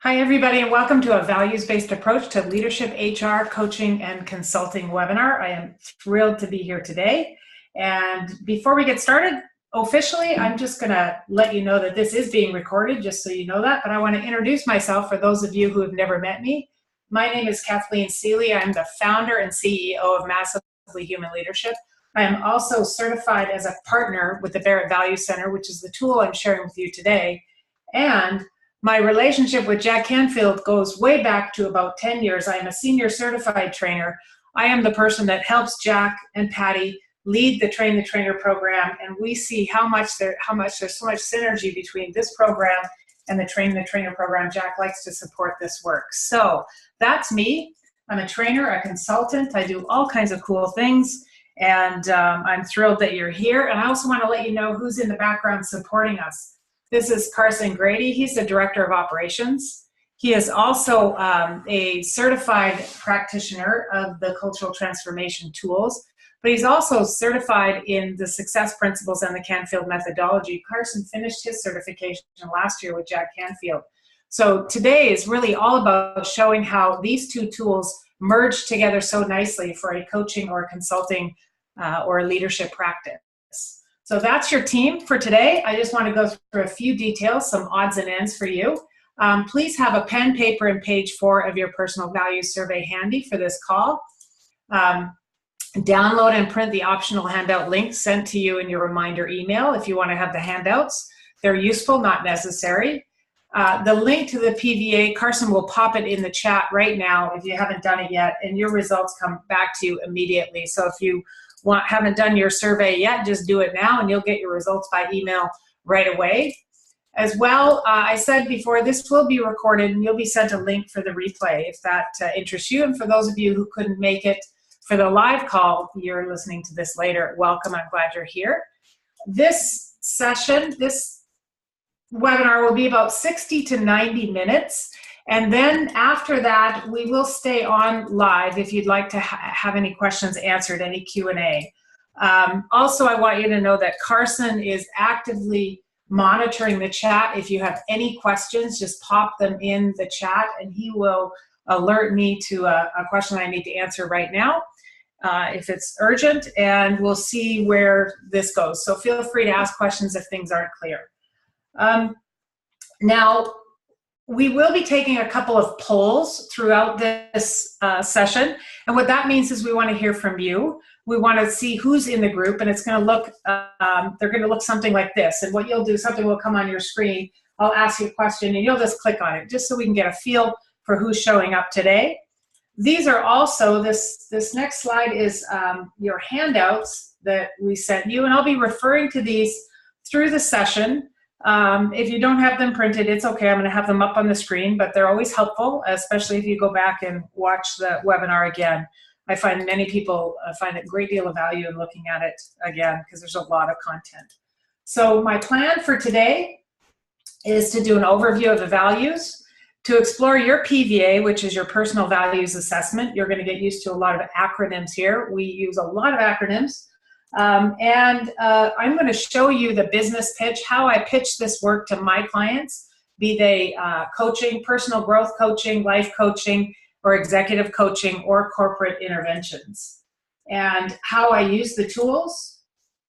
Hi, everybody, and welcome to a values-based approach to leadership, HR, coaching, and consulting webinar. I am thrilled to be here today. And before we get started, officially, I'm just going to let you know that this is being recorded, just so you know that. But I want to introduce myself for those of you who have never met me. My name is Kathleen Seeley. I'm the founder and CEO of Massively Human Leadership. I am also certified as a partner with the Barrett Value Center, which is the tool I'm sharing with you today. And my relationship with Jack Canfield goes way back to about 10 years. I am a senior certified trainer. I am the person that helps Jack and Patty lead the Train the Trainer program, and we see how much there's so much synergy between this program and the Train the Trainer program. Jack likes to support this work. So that's me. I'm a trainer, a consultant. I do all kinds of cool things, and I'm thrilled that you're here. And I also want to let you know who's in the background supporting us. This is Carson Grady. He's the Director of Operations. He is also a certified practitioner of the cultural transformation tools, but he's also certified in the success principles and the Canfield methodology. Carson finished his certification last year with Jack Canfield. So today is really all about showing how these two tools merge together so nicely for a coaching or a consulting or a leadership practice. So that's your team for today. I just want to go through a few details, some odds and ends for you. Please have a pen, paper, and page 4 of your personal values survey handy for this call. Download and print the optional handout link sent to you in your reminder email if you want to have the handouts. They're useful, not necessary. The link to the PVA, Carson will pop it in the chat right now if you haven't done it yet, and your results come back to you immediately. So if you haven't done your survey yet, just do it now and you'll get your results by email right away. As well, I said before, this will be recorded and you'll be sent a link for the replay if that interests you. And for those of you who couldn't make it for the live call, you're listening to this later, welcome, I'm glad you're here. This session, this webinar will be about 60 to 90 minutes. And then after that, we will stay on live if you'd like to have any questions answered, any Q&A. Also, I want you to know that Carson is actively monitoring the chat. If you have any questions, just pop them in the chat and he will alert me to a question I need to answer right now if it's urgent, and we'll see where this goes. So feel free to ask questions if things aren't clear. Now, we will be taking a couple of polls throughout this session, and what that means is we want to hear from you. We want to see who's in the group, and it's going to look, they're going to look something like this, and what you'll do, something will come on your screen, I'll ask you a question, and you'll just click on it, just so we can get a feel for who's showing up today. These are also, this next slide is your handouts that we sent you, and I'll be referring to these through the session. If you don't have them printed, it's okay. I'm going to have them up on the screen, but they're always helpful, especially if you go back and watch the webinar again. I find many people find a great deal of value in looking at it again because there's a lot of content. So my plan for today is to do an overview of the values, to explore your PVA, which is your personal values assessment. You're going to get used to a lot of acronyms here. We use a lot of acronyms. I'm going to show you the business pitch, how I pitch this work to my clients, be they coaching, personal growth coaching, life coaching, or executive coaching, or corporate interventions, and how I use the tools.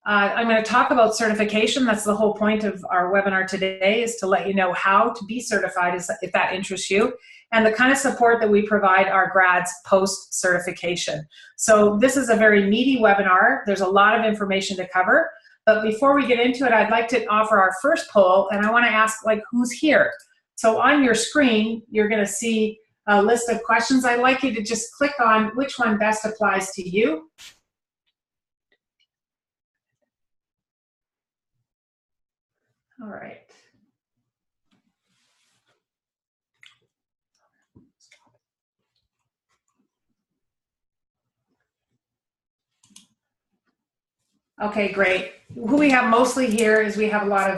I'm going to talk about certification. That's the whole point of our webinar today, is to let you know how to be certified if that interests you, and the kind of support that we provide our grads post-certification. So this is a very meaty webinar. There's a lot of information to cover. But before we get into it, I'd like to offer our first poll, and I want to ask, who's here? So on your screen, you're going to see a list of questions. I'd like you to just click on which one best applies to you. All right. Okay, great. Who we have mostly here is we have a lot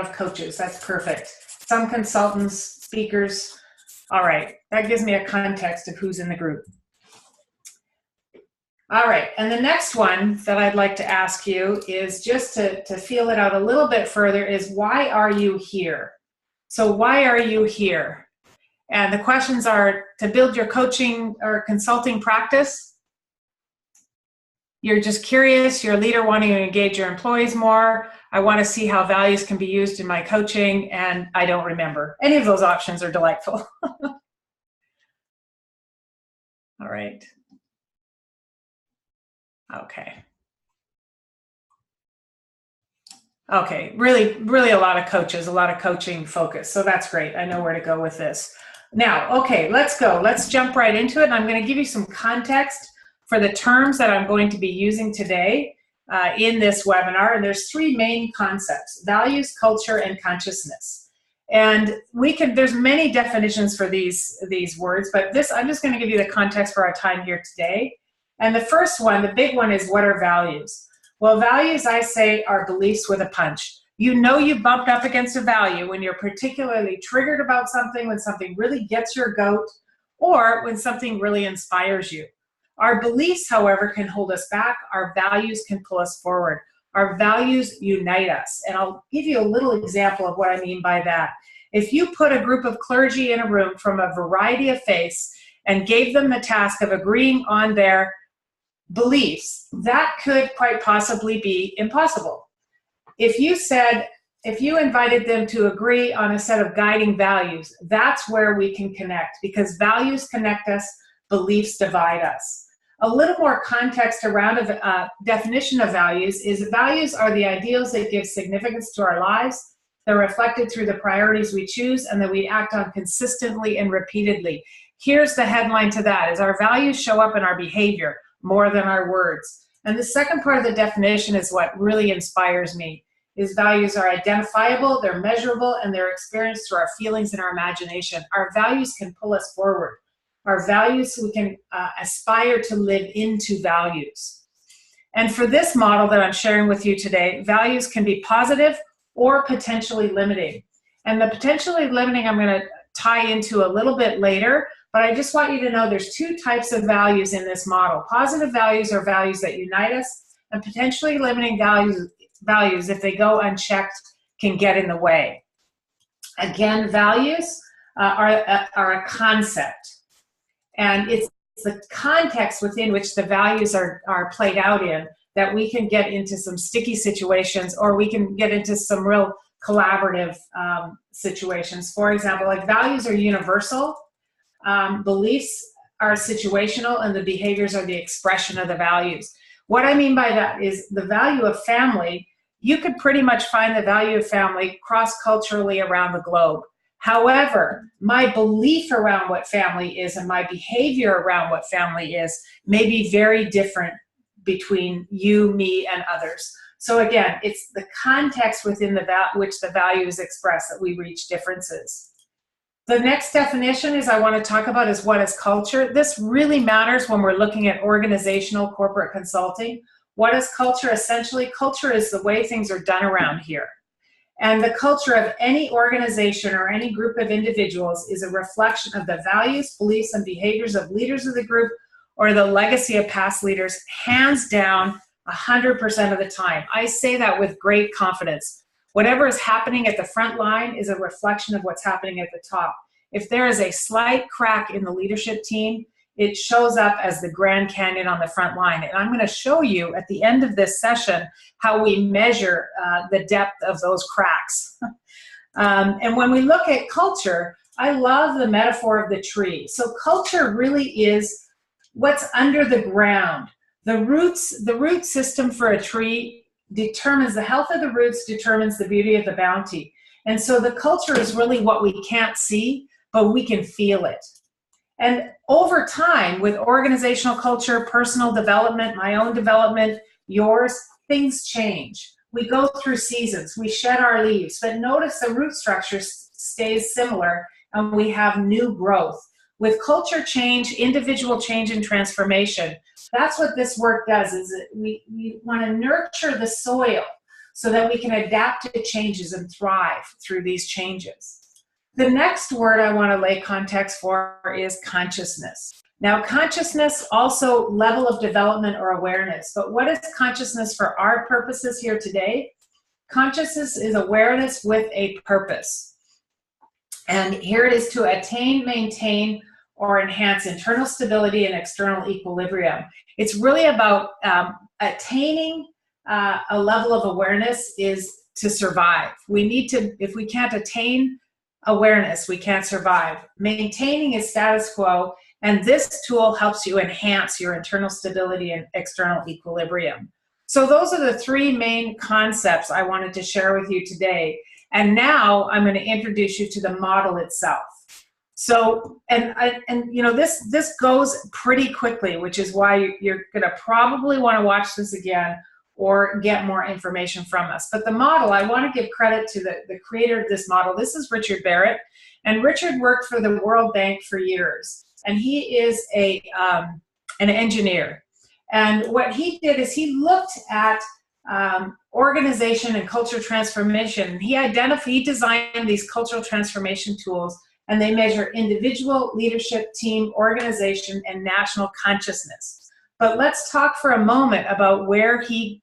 of coaches. That's perfect. Some consultants, speakers. All right, that gives me a context of who's in the group. All right, and the next one that I'd like to ask you is just to feel it out a little bit further is, why are you here? So why are you here? And the questions are to build your coaching or consulting practice. You're just curious, you're a leader wanting to engage your employees more. I want to see how values can be used in my coaching, and I don't remember. Any of those options are delightful. All right. Okay. Okay, really a lot of coaches, a lot of coaching focus. So that's great. I know where to go with this. Now, okay, let's go. Let's jump right into it. And I'm going to give you some context for the terms that I'm going to be using today in this webinar. And there's three main concepts: values, culture, and consciousness. And there's many definitions for these words, but I'm just going to give you the context for our time here today. And the first one, the big one, is what are values? Well, values, I say, are beliefs with a punch. You know you bumped up against a value when you're particularly triggered about something, when something really gets your goat, or when something really inspires you. Our beliefs, however, can hold us back. Our values can pull us forward. Our values unite us. And I'll give you a little example of what I mean by that. If you put a group of clergy in a room from a variety of faiths and gave them the task of agreeing on their beliefs, that could quite possibly be impossible. If you invited them to agree on a set of guiding values, that's where we can connect, because values connect us, beliefs divide us. A little more context around a definition of values is: values are the ideals that give significance to our lives. They're reflected through the priorities we choose and that we act on consistently and repeatedly. Here's the headline to that: is our values show up in our behavior more than our words. And the second part of the definition is what really inspires me, is values are identifiable, they're measurable, and they're experienced through our feelings and our imagination. Our values can pull us forward. Our values, we can aspire to live into values. And for this model that I'm sharing with you today, values can be positive or potentially limiting. And the potentially limiting I'm going to tie into a little bit later, but I just want you to know there's two types of values in this model. Positive values are values that unite us, and potentially limiting values, if they go unchecked, can get in the way. Again, values are a concept, and it's the context within which the values are played out in that we can get into some sticky situations, or we can get into some real collaborative situations. For example, like, values are universal, beliefs are situational, and the behaviors are the expression of the values. What I mean by that is the value of family. You could pretty much find the value of family cross-culturally around the globe. However, my belief around what family is and my behavior around what family is may be very different between you, me, and others. So again, it's the context within which the value is expressed that we reach differences. The next definition I want to talk about is what is culture. This really matters when we're looking at organizational corporate consulting. What is culture? Essentially, culture is the way things are done around here. And the culture of any organization or any group of individuals is a reflection of the values, beliefs, and behaviors of leaders of the group, or the legacy of past leaders, hands down, 100% of the time. I say that with great confidence. Whatever is happening at the front line is a reflection of what's happening at the top. If there is a slight crack in the leadership team, it shows up as the Grand Canyon on the front line. And I'm going to show you at the end of this session how we measure the depth of those cracks. And when we look at culture, I love the metaphor of the tree. So culture really is what's under the ground. The root system for a tree determines the health of the roots, determines the beauty of the bounty. And so the culture is really what we can't see, but we can feel it. And over time, with organizational culture, personal development, my own development, yours, things change. We go through seasons, we shed our leaves, but notice the root structure stays similar and we have new growth. With culture change, individual change and transformation, that's what this work does, is we want to nurture the soil so that we can adapt to changes and thrive through these changes. The next word I want to lay context for is consciousness. Now, consciousness, also level of development or awareness. But what is consciousness for our purposes here today? Consciousness is awareness with a purpose. And here it is: to attain, maintain, or enhance internal stability and external equilibrium. It's really about attaining a level of awareness is to survive. We need to, if we can't attain awareness, we can't survive. Maintaining is status quo, and this tool helps you enhance your internal stability and external equilibrium. So those are the three main concepts I wanted to share with you today. And now I'm going to introduce you to the model itself. So, and you know, this goes pretty quickly, which is why you're going to probably want to watch this again or get more information from us. But the model, I want to give credit to the creator of this model. This is Richard Barrett, and Richard worked for the World Bank for years, and he is an engineer. And what he did is he looked at organization and culture transformation. He designed these cultural transformation tools, and they measure individual, leadership, team, organization, and national consciousness. But let's talk for a moment about where he,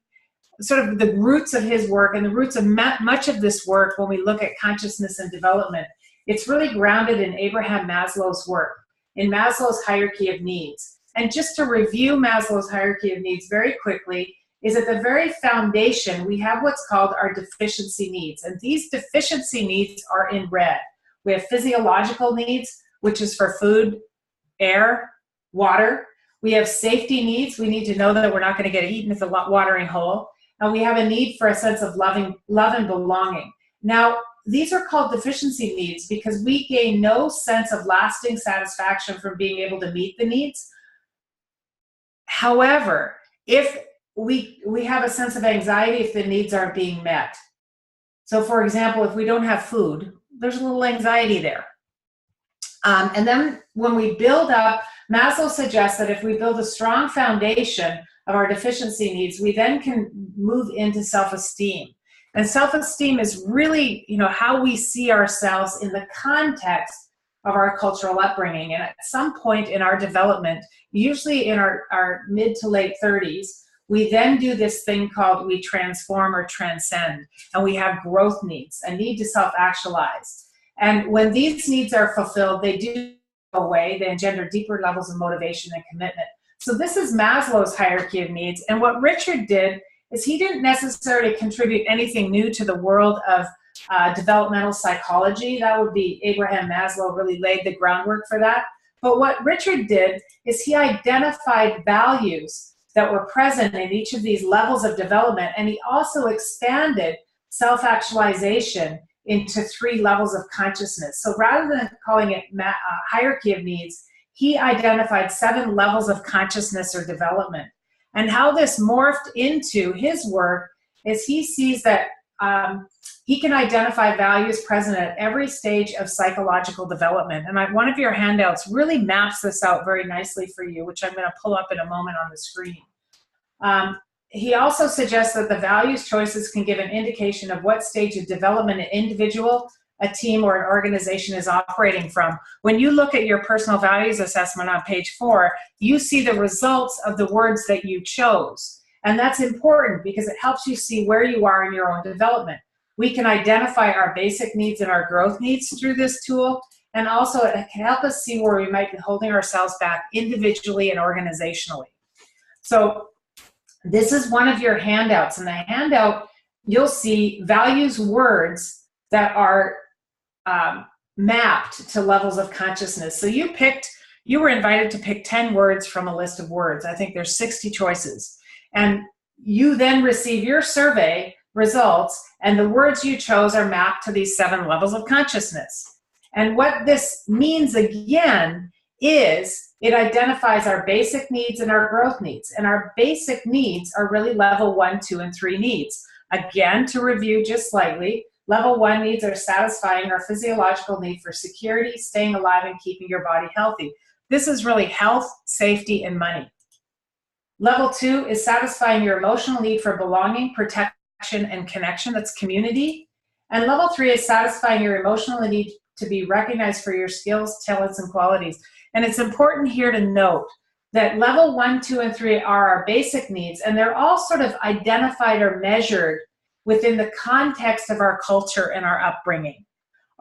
sort of the roots of his work and the roots of much of this work when we look at consciousness and development. It's really grounded in Abraham Maslow's work, in Maslow's hierarchy of needs. And just to review Maslow's hierarchy of needs very quickly, is at the very foundation, we have what's called our deficiency needs. And these deficiency needs are in red. We have physiological needs, which is for food, air, water. We have safety needs. We need to know that we're not going to get eaten at the watering hole. And we have a need for a sense of love and belonging. Now, these are called deficiency needs because we gain no sense of lasting satisfaction from being able to meet the needs. However, if we have a sense of anxiety if the needs aren't being met. So for example, if we don't have food, there's a little anxiety there. And then when we build up, Maslow suggests that if we build a strong foundation of our deficiency needs, we then can move into self-esteem. And self-esteem is really, you know, how we see ourselves in the context of our cultural upbringing. And at some point in our development, usually in our mid to late 30s, we then do this thing called we transform or transcend, and we have growth needs, a need to self-actualize. And when these needs are fulfilled, they do go away, they engender deeper levels of motivation and commitment. So this is Maslow's hierarchy of needs, and what Richard did is he didn't necessarily contribute anything new to the world of developmental psychology. That would be Abraham Maslow really laid the groundwork for that. But what Richard did is he identified values that were present in each of these levels of development, and he also expanded self-actualization into 3 levels of consciousness. So rather than calling it hierarchy of needs, he identified 7 levels of consciousness or development. And how this morphed into his work is he sees that he can identify values present at every stage of psychological development. And one of your handouts really maps this out very nicely for you, which I'm going to pull up in a moment on the screen. He also suggests that the values choices can give an indication of what stage of development an individual, a team, or an organization is operating from. When you look at your personal values assessment on page 4, you see the results of the words that you chose. And that's important because it helps you see where you are in your own development. We can identify our basic needs and our growth needs through this tool, and also it can help us see where we might be holding ourselves back individually and organizationally. So this is one of your handouts. In the handout, you'll see values words that are mapped to levels of consciousness. So you were invited to pick 10 words from a list of words. I think there's 60 choices. And you then receive your survey results, and the words you chose are mapped to these 7 levels of consciousness. And what this means again is it identifies our basic needs and our growth needs. And our basic needs are really level 1, 2, and 3 needs. Again, to review just slightly, level 1 needs are satisfying our physiological need for security, staying alive, and keeping your body healthy. This is really health, safety, and money. Level 2 is satisfying your emotional need for belonging, protection, and connection. That's community. And level 3 is satisfying your emotional need to be recognized for your skills, talents, and qualities. And it's important here to note that level 1, 2, and 3 are our basic needs, and they're all sort of identified or measured within the context of our culture and our upbringing.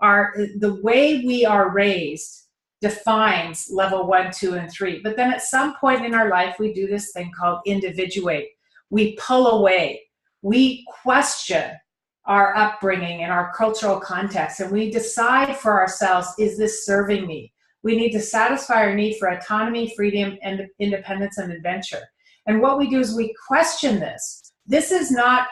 the way we are raised defines level 1, 2, and 3. But then at some point in our life, we do this thing called individuate. We pull away. We question our upbringing and our cultural context, and we decide for ourselves, is this serving me? We need to satisfy our need for autonomy, freedom, and independence and adventure. And what we do is we question this. This is not,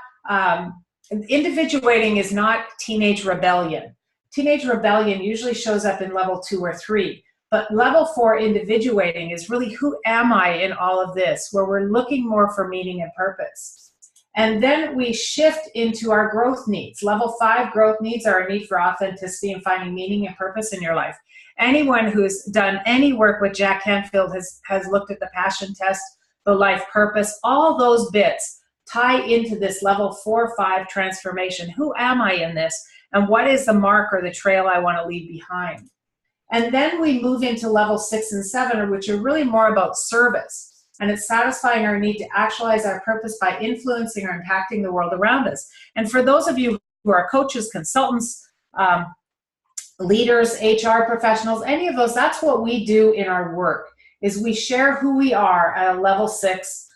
individuating is not teenage rebellion. Teenage rebellion usually shows up in level 2 or 3. But level 4 individuating is really, who am I in all of this, where we're looking more for meaning and purpose. And then we shift into our growth needs. Level 5 growth needs are a need for authenticity and finding meaning and purpose in your life. Anyone who's done any work with Jack Canfield has looked at the passion test, the life purpose, all those bits tie into this level 4-5 transformation. Who am I in this? And what is the mark or the trail I want to leave behind? And then we move into level 6 and 7, which are really more about service. And it's satisfying our need to actualize our purpose by influencing or impacting the world around us. And for those of you who are coaches, consultants, leaders, HR professionals, any of those, that's what we do in our work, is we share who we are at a level 6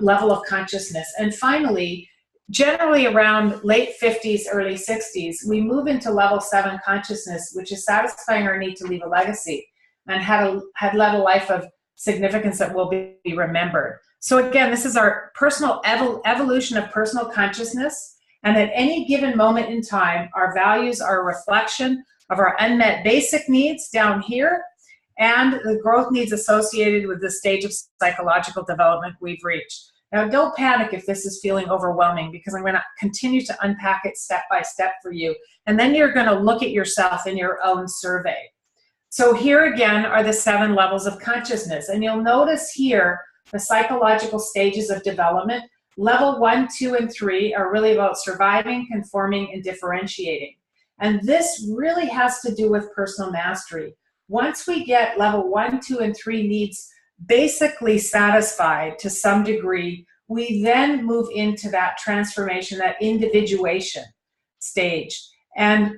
level of consciousness. And finally, generally around late 50s, early 60s, we move into level 7 consciousness, which is satisfying our need to leave a legacy and had led a life of significance that will be remembered. So again, this is our personal evolution of personal consciousness. And at any given moment in time, our values are a reflection of our unmet basic needs down here and the growth needs associated with the stage of psychological development we've reached. Now, don't panic if this is feeling overwhelming, because I'm going to continue to unpack it step by step for you. And then you're going to look at yourself in your own survey. So here again are the 7 levels of consciousness. And you'll notice here the psychological stages of development. Level 1, 2, and 3 are really about surviving, conforming, and differentiating. And this really has to do with personal mastery. Once we get level 1, 2, and 3 needs basically satisfied to some degree, we then move into that transformation, that individuation stage. And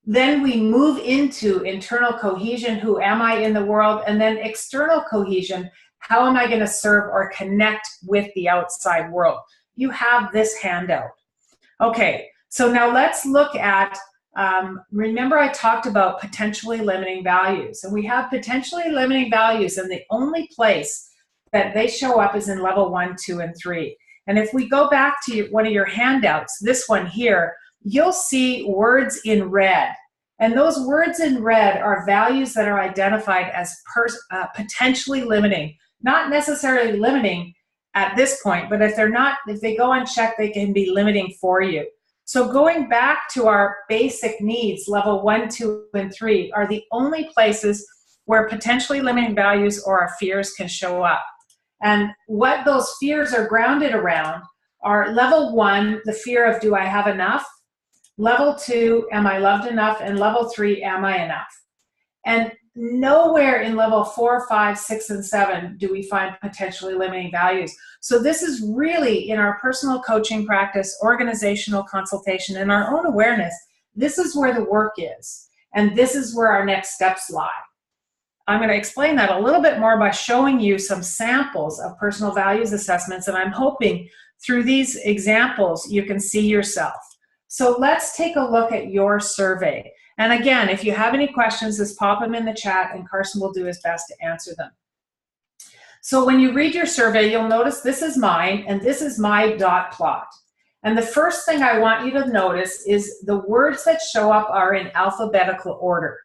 then we move into internal cohesion, who am I in the world? And then external cohesion, how am I going to serve or connect with the outside world? You have this handout. Okay, so now let's look at, remember I talked about potentially limiting values, and we have potentially limiting values, and the only place that they show up is in level 1, 2, and 3. And if we go back to one of your handouts, this one here, you'll see words in red. And those words in red are values that are identified as potentially limiting. Not necessarily limiting at this point, but if they go unchecked, they can be limiting for you. So going back to our basic needs, level 1, 2, and 3 are the only places where potentially limiting values or our fears can show up. And what those fears are grounded around are level 1, the fear of, do I have enough? Level 2, am I loved enough? And level 3, am I enough? And nowhere in level 4, 5, 6, and 7 do we find potentially limiting values. So this is really, in our personal coaching practice, organizational consultation, and our own awareness, this is where the work is. And this is where our next steps lie. I'm going to explain that a little bit more by showing you some samples of personal values assessments, and I'm hoping through these examples you can see yourself. So let's take a look at your survey. And again, if you have any questions, just pop them in the chat and Carson will do his best to answer them. So when you read your survey, you'll notice this is mine and this is my dot plot. And the first thing I want you to notice is the words that show up are in alphabetical order.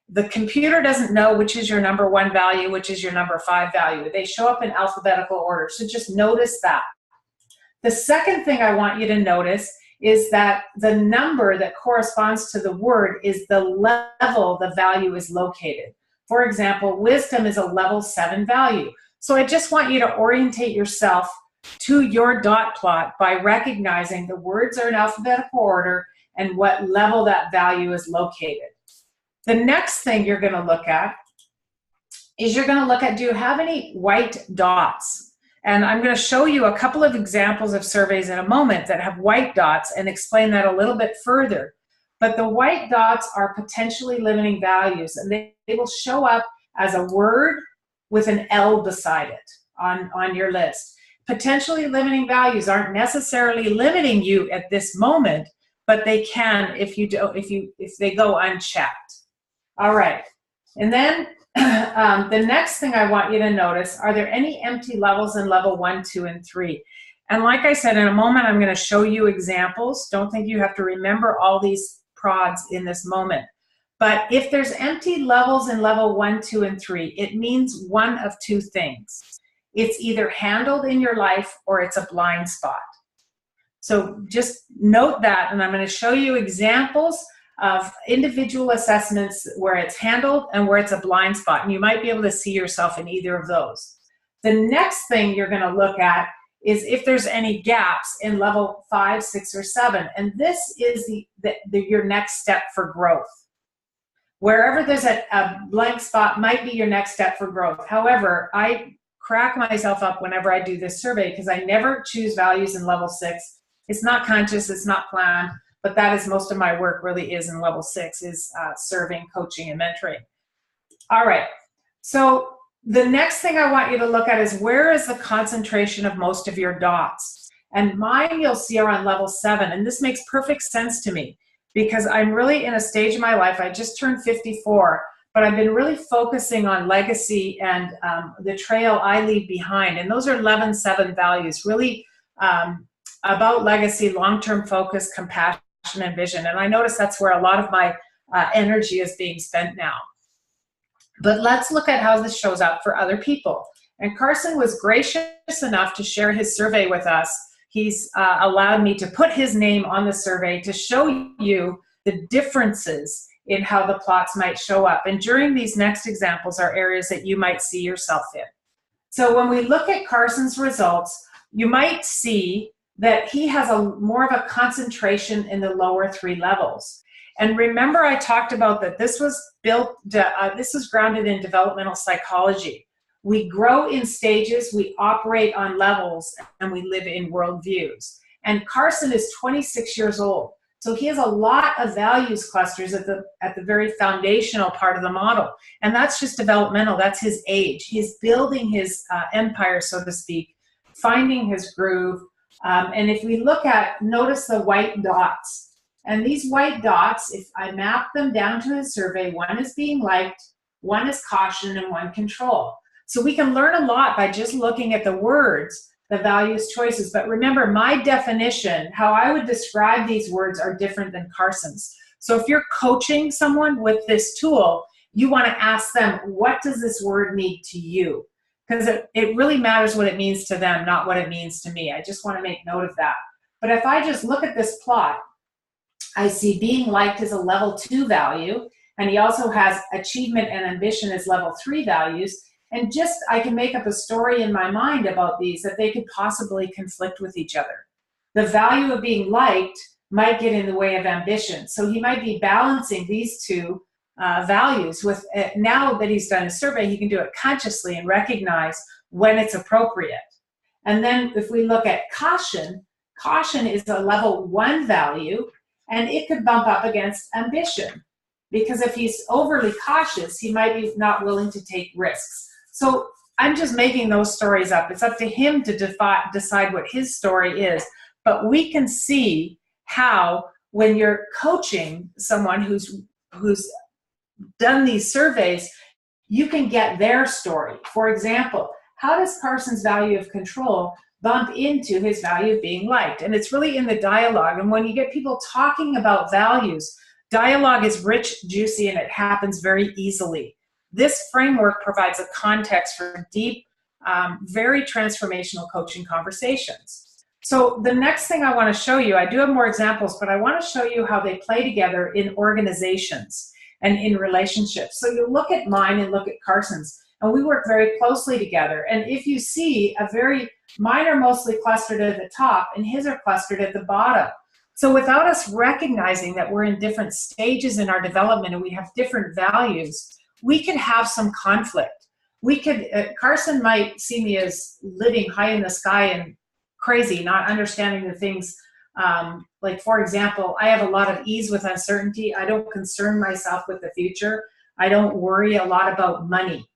The computer doesn't know which is your number 1 value, which is your number 5 value. They show up in alphabetical order. So just notice that. The second thing I want you to notice is that the number that corresponds to the word is the level the value is located. For example, wisdom is a level 7 value. So I just want you to orientate yourself to your dot plot by recognizing the words are in alphabetical order and what level that value is located. The next thing you're going to look at is you're going to look at, do you have any white dots? And I'm going to show you a couple of examples of surveys in a moment that have white dots and explain that a little bit further. But the white dots are potentially limiting values, and they will show up as a word with an L beside it on your list. Potentially limiting values aren't necessarily limiting you at this moment, but they can if they go unchecked. All right, and then the next thing I want you to notice, are there any empty levels in level 1, 2, and 3? And like I said, in a moment, I'm going to show you examples. Don't think you have to remember all these prods in this moment. But if there's empty levels in level 1, 2, and 3, it means one of two things. It's either handled in your life or it's a blind spot. So just note that, and I'm going to show you examples of individual assessments where it's handled and where it's a blind spot, and you might be able to see yourself in either of those. The next thing you're going to look at is if there's any gaps in level 5, 6, or 7, and this is your next step for growth. Wherever there's a blank spot might be your next step for growth. However, I crack myself up whenever I do this survey because I never choose values in level 6. It's not conscious, it's not planned, but that is most of my work really is in level 6, is serving, coaching, and mentoring. All right, so the next thing I want you to look at is where is the concentration of most of your dots? And mine you'll see are on level 7, and this makes perfect sense to me because I'm really in a stage of my life, I just turned 54, but I've been really focusing on legacy and the trail I leave behind, and those are 11-7 values, really about legacy, long-term focus, compassion, and vision. And I notice that's where a lot of my energy is being spent now. But let's look at how this shows up for other people. And Carson was gracious enough to share his survey with us. He's allowed me to put his name on the survey to show you the differences in how the plots might show up. And during these next examples are areas that you might see yourself in. So when we look at Carson's results, you might see that he has more of a concentration in the lower 3 levels. And remember I talked about that this was grounded in developmental psychology. We grow in stages, we operate on levels, and we live in worldviews. And Carson is 26 years old. So he has a lot of values clusters at the very foundational part of the model. And that's just developmental, that's his age. He's building his empire, so to speak, finding his groove. And if we look at, notice the white dots. And these white dots, if I map them down to his survey, one is being liked, one is caution, and one control. So we can learn a lot by just looking at the words, the values choices. But remember, my definition, how I would describe these words are different than Carson's. So if you're coaching someone with this tool, you want to ask them, what does this word mean to you? Because it really matters what it means to them, not what it means to me. I just want to make note of that. But if I just look at this plot, I see being liked as a level 2 value, and he also has achievement and ambition as level 3 values. And just, I can make up a story in my mind about these that they could possibly conflict with each other. The value of being liked might get in the way of ambition. So he might be balancing these two values with, now that he's done a survey, he can do it consciously and recognize when it's appropriate. And then if we look at caution, caution is a level 1 value, and it could bump up against ambition. Because if he's overly cautious, he might be not willing to take risks. So I'm just making those stories up. It's up to him to decide what his story is. But we can see how when you're coaching someone who's done these surveys, you can get their story. For example, how does Carson's value of control bump into his value of being liked? And it's really in the dialogue. And when you get people talking about values, dialogue is rich, juicy, and it happens very easily. This framework provides a context for deep, very transformational coaching conversations. So the next thing I want to show you, I do have more examples, but I want to show you how they play together in organizations and in relationships. So you look at mine and look at Carson's, and we work very closely together. And if you see mine are mostly clustered at the top and his are clustered at the bottom. So without us recognizing that we're in different stages in our development and we have different values, we could have some conflict. Carson might see me as living high in the sky and crazy, not understanding the things Like, for example, I have a lot of ease with uncertainty. I don't concern myself with the future. I don't worry a lot about money.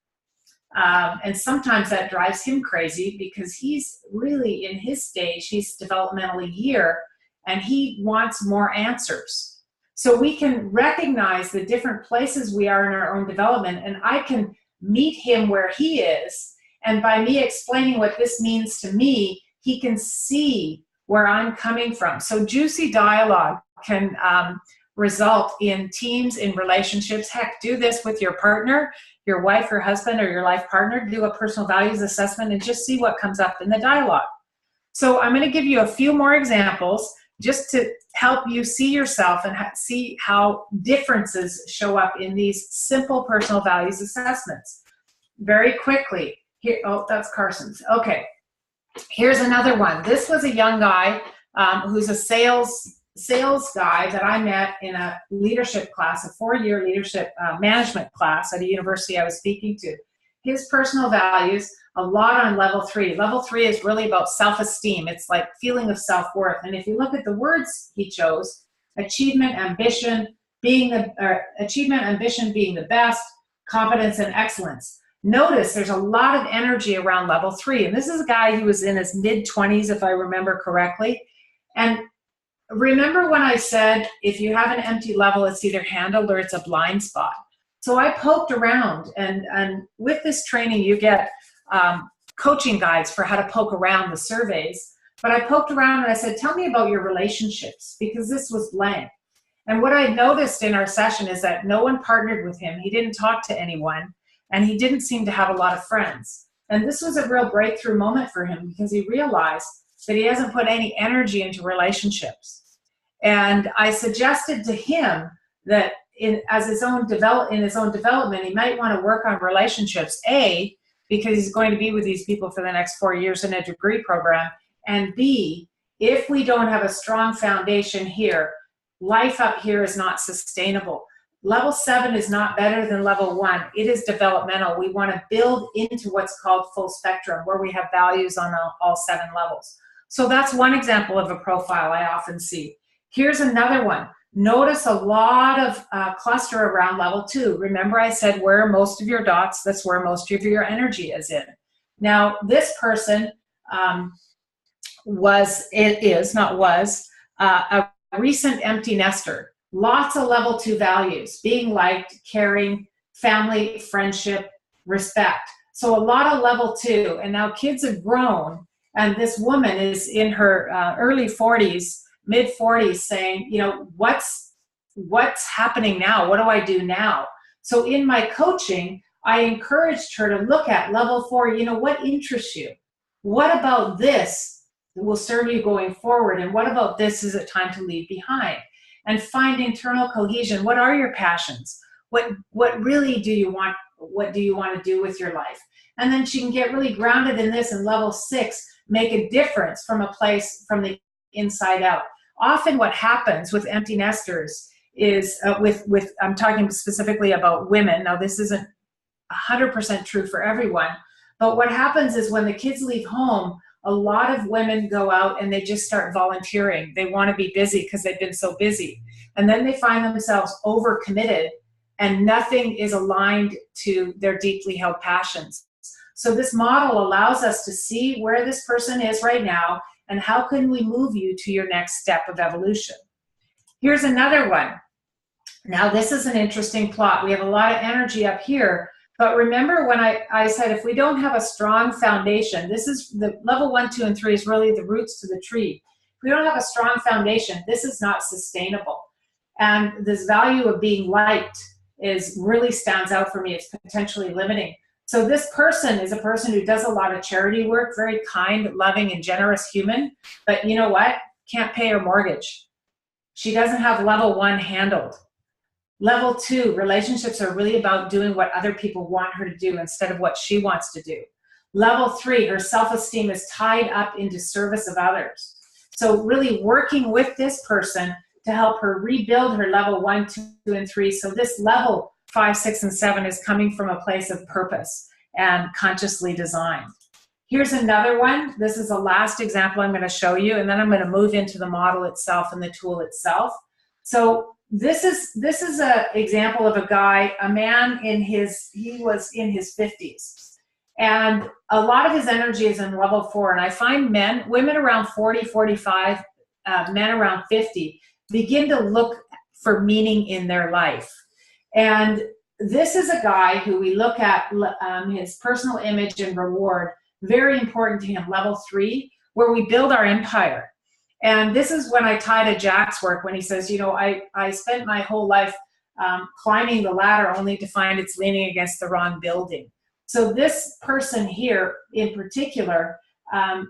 And sometimes that drives him crazy because he's really in his stage, he's developmentally year, and he wants more answers. So we can recognize the different places we are in our own development, and I can meet him where he is. And by me explaining what this means to me, he can see where I'm coming from. So juicy dialogue can result in teams, in relationships. Heck, do this with your partner, your wife or husband, or your life partner. Do a personal values assessment and just see what comes up in the dialogue. So I'm going to give you a few more examples just to help you see yourself and see how differences show up in these simple personal values assessments. Very quickly. Here, oh, that's Carson's. Okay. Here's another one. This was a young guy who's a sales guy that I met in a leadership class, a 4-year leadership management class at a university I was speaking to. His personal values, a lot on level 3. Level 3 is really about self-esteem. It's like feeling of self-worth. And if you look at the words he chose, achievement, ambition, being the best, competence, and excellence. Notice there's a lot of energy around level 3. And this is a guy who was in his mid-20s, if I remember correctly. And remember when I said, if you have an empty level, it's either handled or it's a blind spot. So I poked around, and with this training, you get coaching guides for how to poke around the surveys. But I poked around and I said, tell me about your relationships, because this was blank. And what I noticed in our session is that no one partnered with him. He didn't talk to anyone, and he didn't seem to have a lot of friends. And this was a real breakthrough moment for him because he realized that he hasn't put any energy into relationships. And I suggested to him that in his own development, he might want to work on relationships, A, because he's going to be with these people for the next 4 years in a degree program, and B, if we don't have a strong foundation here, life up here is not sustainable. Level 7 is not better than level 1. It is developmental. We want to build into what's called full spectrum, where we have values on all 7 levels. So that's one example of a profile I often see. Here's another one. Notice a lot of cluster around level 2. Remember I said where are most of your dots? That's where most of your energy is in. Now this person is a recent empty nester. Lots of level 2 values, being liked, caring, family, friendship, respect. So a lot of level 2, and now kids have grown, and this woman is in her early 40s, mid 40s, saying, you know, what's happening now? What do I do now? So in my coaching, I encouraged her to look at level 4, you know, what interests you? What about this will serve you going forward? And what about this is it time to leave behind? And find internal cohesion. What are your passions? What really do you want? What do you want to do with your life? And then she can get really grounded in this, and level 6, make a difference from a place from the inside out. Often what happens with empty nesters is I'm talking specifically about women. Now this isn't 100% true for everyone, but what happens is when the kids leave home, a lot of women go out and they just start volunteering. They want to be busy because they've been so busy. And then they find themselves overcommitted and nothing is aligned to their deeply held passions. So this model allows us to see where this person is right now and how can we move you to your next step of evolution. Here's another one. Now this is an interesting plot. We have a lot of energy up here. But remember when I said if we don't have a strong foundation, this is the level 1, 2, and 3 is really the roots to the tree. If we don't have a strong foundation, this is not sustainable. And this value of being liked really stands out for me. It's potentially limiting. So this person is a person who does a lot of charity work, very kind, loving, and generous human. But you know what? Can't pay her mortgage. She doesn't have level 1 handled. Level 2, relationships are really about doing what other people want her to do instead of what she wants to do. Level 3, her self-esteem is tied up into service of others. So really working with this person to help her rebuild her level 1, 2, and 3. So this level 5, 6, and 7 is coming from a place of purpose and consciously designed. Here's another one. This is the last example I'm going to show you, and then I'm going to move into the model itself and the tool itself. So this is an example of a guy, a man he was in his 50s. And a lot of his energy is in level 4. And I find women around 40, 45, men around 50 begin to look for meaning in their life. And this is a guy who we look at his personal image and reward, very important to him, level 3, where we build our empire. And this is when I tie to Jack's work when he says, you know, I spent my whole life climbing the ladder only to find it's leaning against the wrong building. So this person here in particular, the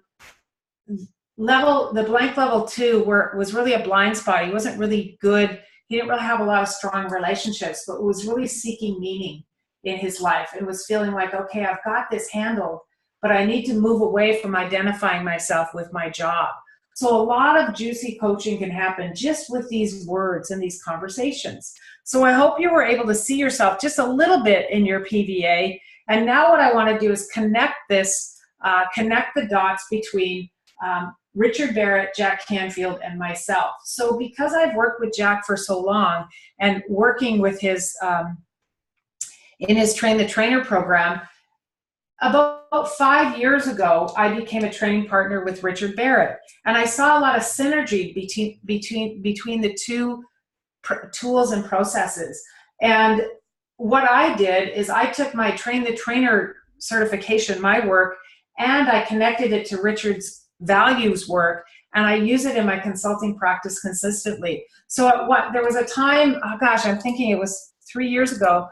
blank level 2 was really a blind spot. He wasn't really good. He didn't really have a lot of strong relationships, but was really seeking meaning in his life and was feeling like, okay, I've got this handled, but I need to move away from identifying myself with my job. So a lot of juicy coaching can happen just with these words and these conversations. So I hope you were able to see yourself just a little bit in your PVA. And now what I want to do is connect the dots between Richard Barrett, Jack Canfield, and myself. So because I've worked with Jack for so long and working with his, in his Train the Trainer program, about 5 years ago, I became a training partner with Richard Barrett. And I saw a lot of synergy between the two tools and processes. And what I did is I took my Train the Trainer certification, my work, and I connected it to Richard's values work, and I use it in my consulting practice consistently. So there was a time, oh gosh, I'm thinking it was 3 years ago,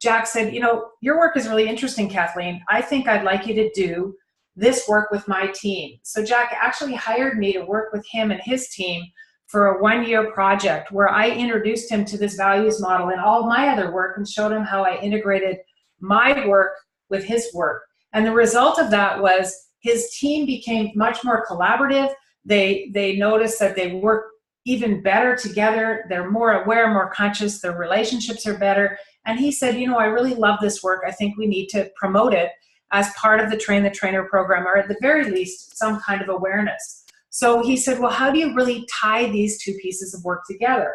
Jack said, you know, your work is really interesting, Kathleen. I think I'd like you to do this work with my team. So Jack actually hired me to work with him and his team for a 1-year project where I introduced him to this values model and all my other work and showed him how I integrated my work with his work. And the result of that was his team became much more collaborative. They noticed that they work even better together. They're more aware, more conscious. Their relationships are better. And he said, you know, I really love this work. I think we need to promote it as part of the Train the Trainer program, or at the very least, some kind of awareness. So he said, well, how do you really tie these two pieces of work together?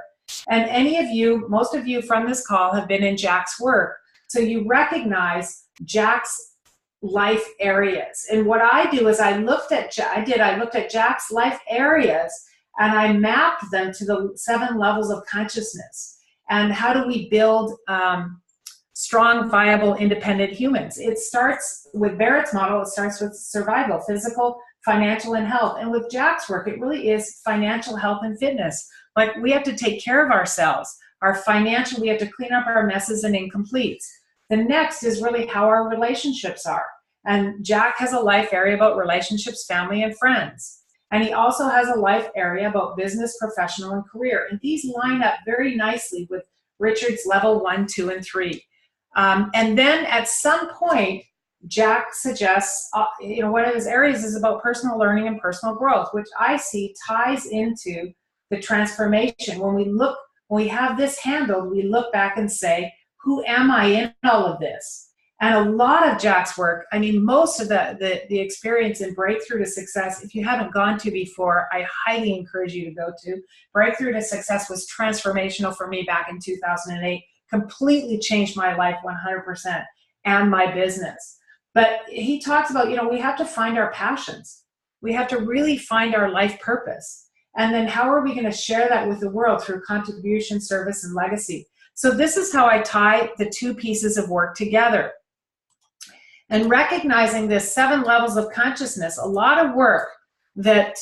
And most of you from this call have been in Jack's work. So you recognize Jack's life areas. And what I do is I looked at Jack's life areas and I mapped them to the 7 levels of consciousness. And how do we build strong, viable, independent humans? It starts with Barrett's model. It starts with survival, physical, financial, and health. And with Jack's work, it really is financial, health, and fitness. Like, we have to take care of ourselves. We have to clean up our messes and incompletes. The next is really how our relationships are. And Jack has a life area about relationships, family, and friends. And he also has a life area about business, professional, and career. And these line up very nicely with Richard's level 1, 2, and 3. And then at some point, Jack suggests, one of his areas is about personal learning and personal growth, which I see ties into the transformation. When we have this handled, we look back and say, who am I in all of this? And a lot of Jack's work, I mean, most of the experience in Breakthrough to Success, if you haven't gone to before, I highly encourage you to go to. Breakthrough to Success was transformational for me back in 2008, completely changed my life 100% and my business. But he talks about, we have to find our passions. We have to really find our life purpose. And then how are we going to share that with the world through contribution, service, and legacy? So this is how I tie the two pieces of work together. And recognizing this 7 levels of consciousness, a lot of work that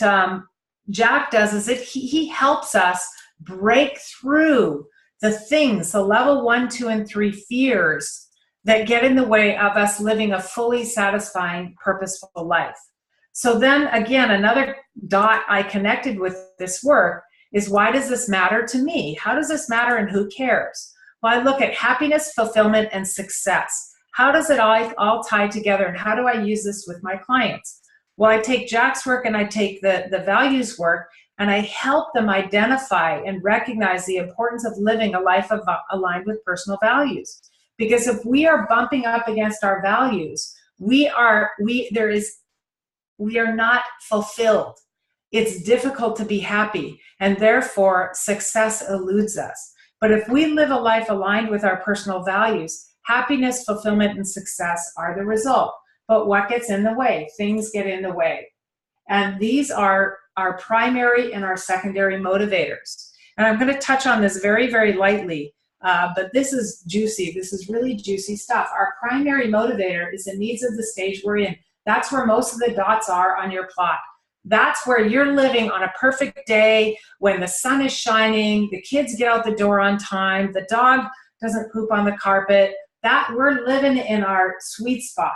Jack does is that he helps us break through the level 1, 2, and 3 fears that get in the way of us living a fully satisfying, purposeful life. So then again, another dot I connected with this work is, why does this matter to me? How does this matter and who cares? Well, I look at happiness, fulfillment, and success. How does it all tie together, and how do I use this with my clients? Well, I take Jack's work and I take the values work, and I help them identify and recognize the importance of living a life aligned with personal values. Because if we are bumping up against our values, we are not fulfilled. It's difficult to be happy, and therefore success eludes us. But if we live a life aligned with our personal values, happiness, fulfillment, and success are the result. But what gets in the way? Things get in the way. And these are our primary and our secondary motivators. And I'm going to touch on this very, very lightly, but this is juicy. This is really juicy stuff. Our primary motivator is the needs of the stage we're in. That's where most of the dots are on your plot. That's where you're living on a perfect day when the sun is shining, the kids get out the door on time, the dog doesn't poop on the carpet. That we're living in our sweet spot,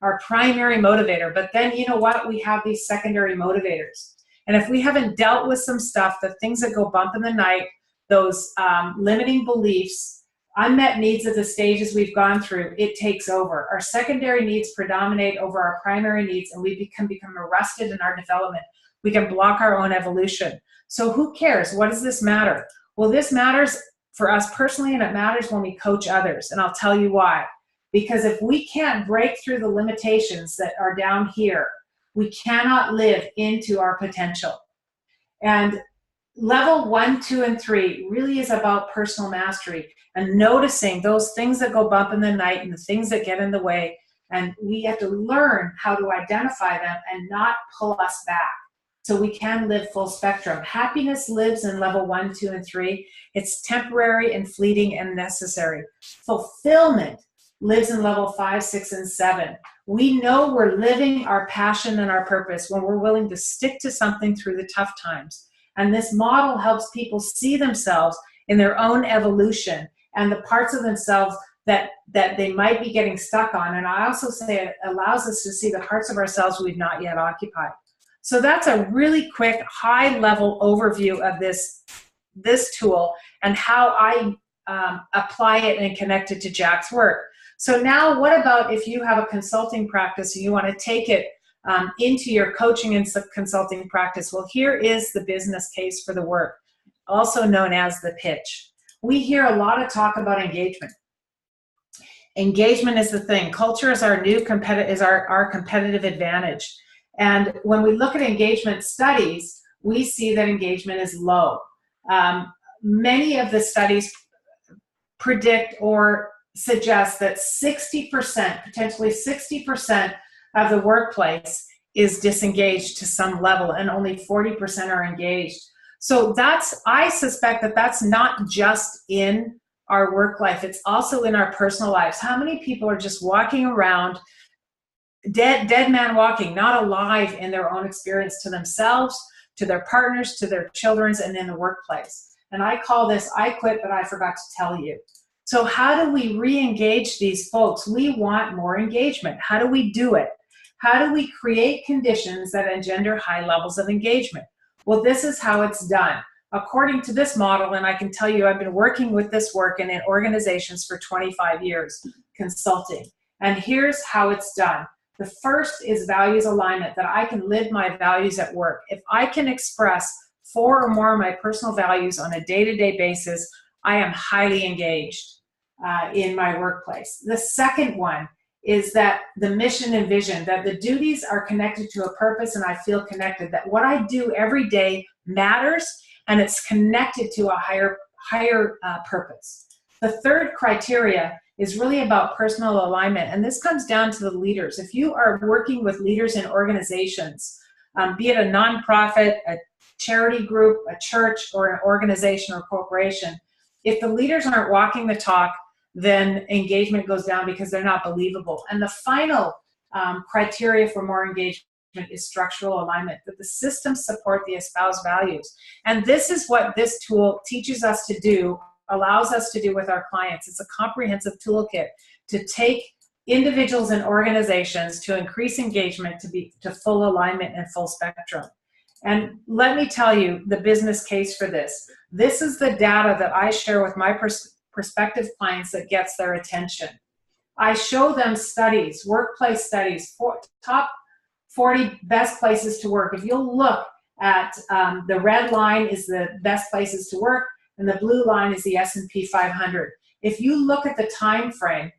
our primary motivator. But then you know what? We have these secondary motivators. And if we haven't dealt with some stuff, the things that go bump in the night, those limiting beliefs, unmet needs of the stages we've gone through, it takes over. Our secondary needs predominate over our primary needs, and we can become arrested in our development. We can block our own evolution. So who cares? What does this matter? Well, this matters for us personally, and it matters when we coach others. And I'll tell you why. Because if we can't break through the limitations that are down here, we cannot live into our potential. And level 1, 2, and 3 really is about personal mastery and noticing those things that go bump in the night and the things that get in the way. And we have to learn how to identify them and not pull us back so we can live full spectrum. Happiness lives in level 1, 2, and 3. It's temporary and fleeting and necessary. Fulfillment lives in level 5, 6, and 7. We know we're living our passion and our purpose when we're willing to stick to something through the tough times. And this model helps people see themselves in their own evolution and the parts of themselves that they might be getting stuck on. And I also say it allows us to see the parts of ourselves we've not yet occupied. So that's a really quick, high-level overview of this tool and how I apply it and connect it to Jack's work. So now what about if you have a consulting practice and you want to take it into your coaching and consulting practice? Well, here is the business case for the work, also known as the pitch. We hear a lot of talk about engagement. Engagement is the thing. Culture is our new our competitive advantage. And when we look at engagement studies, we see that engagement is low. Many of the studies predict or suggest that 60%, potentially 60% of the workplace is disengaged to some level, and only 40% are engaged. So I suspect that that's not just in our work life, it's also in our personal lives. How many people are just walking around, dead man walking, not alive in their own experience to themselves, to their partners, to their children, and in the workplace? And I call this, I quit, but I forgot to tell you. So how do we re-engage these folks? We want more engagement. How do we do it? How do we create conditions that engender high levels of engagement? Well, this is how it's done. According to this model, and I can tell you I've been working with this work in organizations for 25 years, consulting. And here's how it's done. The first is values alignment, that I can live my values at work. If I can express 4 or more of my personal values on a day-to-day basis, I am highly engaged in my workplace. The second one is that the mission and vision, that the duties are connected to a purpose and I feel connected, that what I do every day matters and it's connected to a higher purpose. The third criteria is really about personal alignment, and this comes down to the leaders. If you are working with leaders in organizations, be it a nonprofit, a charity group, a church, or an organization or corporation, if the leaders aren't walking the talk, then engagement goes down because they're not believable. And the final criteria for more engagement is structural alignment, that the systems support the espoused values. And this is what this tool teaches us to do, allows us to do with our clients. It's a comprehensive toolkit to take individuals and organizations to increase engagement to full alignment and full spectrum. And let me tell you the business case for this. This is the data that I share with my prospective clients that gets their attention. I show them studies, workplace studies, top 40 best places to work. If you'll look at the red line is the best places to work, and the blue line is the S&P 500. If you look at the time frame,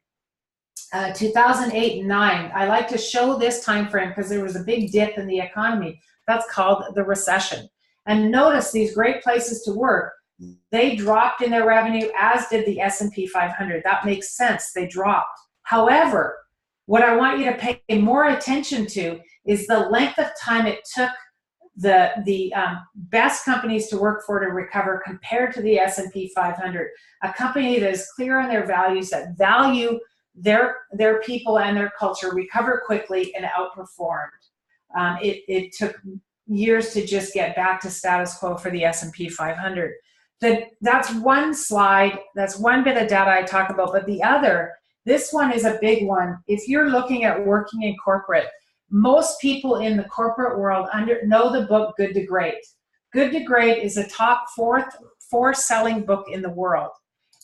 2008 and 9. I like to show this time frame because there was a big dip in the economy. That's called the recession. And notice these great places to work, they dropped in their revenue, as did the S&P 500. That makes sense. They dropped. However, what I want you to pay more attention to is the length of time it took the best companies to work for to recover compared to the S&P 500. A company that is clear on their values, that value their people and their culture, recover quickly and outperformed. It took years to just get back to status quo for the S&P 500. That's one slide, that's one bit of data I talk about, but the other, this one is a big one. If you're looking at working in corporate, most people in the corporate world know the book Good to Great. Good to Great is a top four selling book in the world.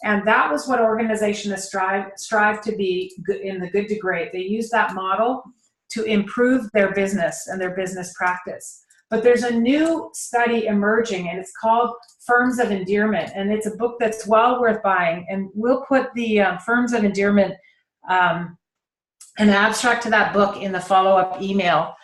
And that was what organizations strive to be in the Good to Great. They use that model to improve their business and their business practice. But there's a new study emerging, and it's called Firms of Endearment. And it's a book that's well worth buying. And we'll put the Firms of Endearment, an abstract to that book in the follow-up email,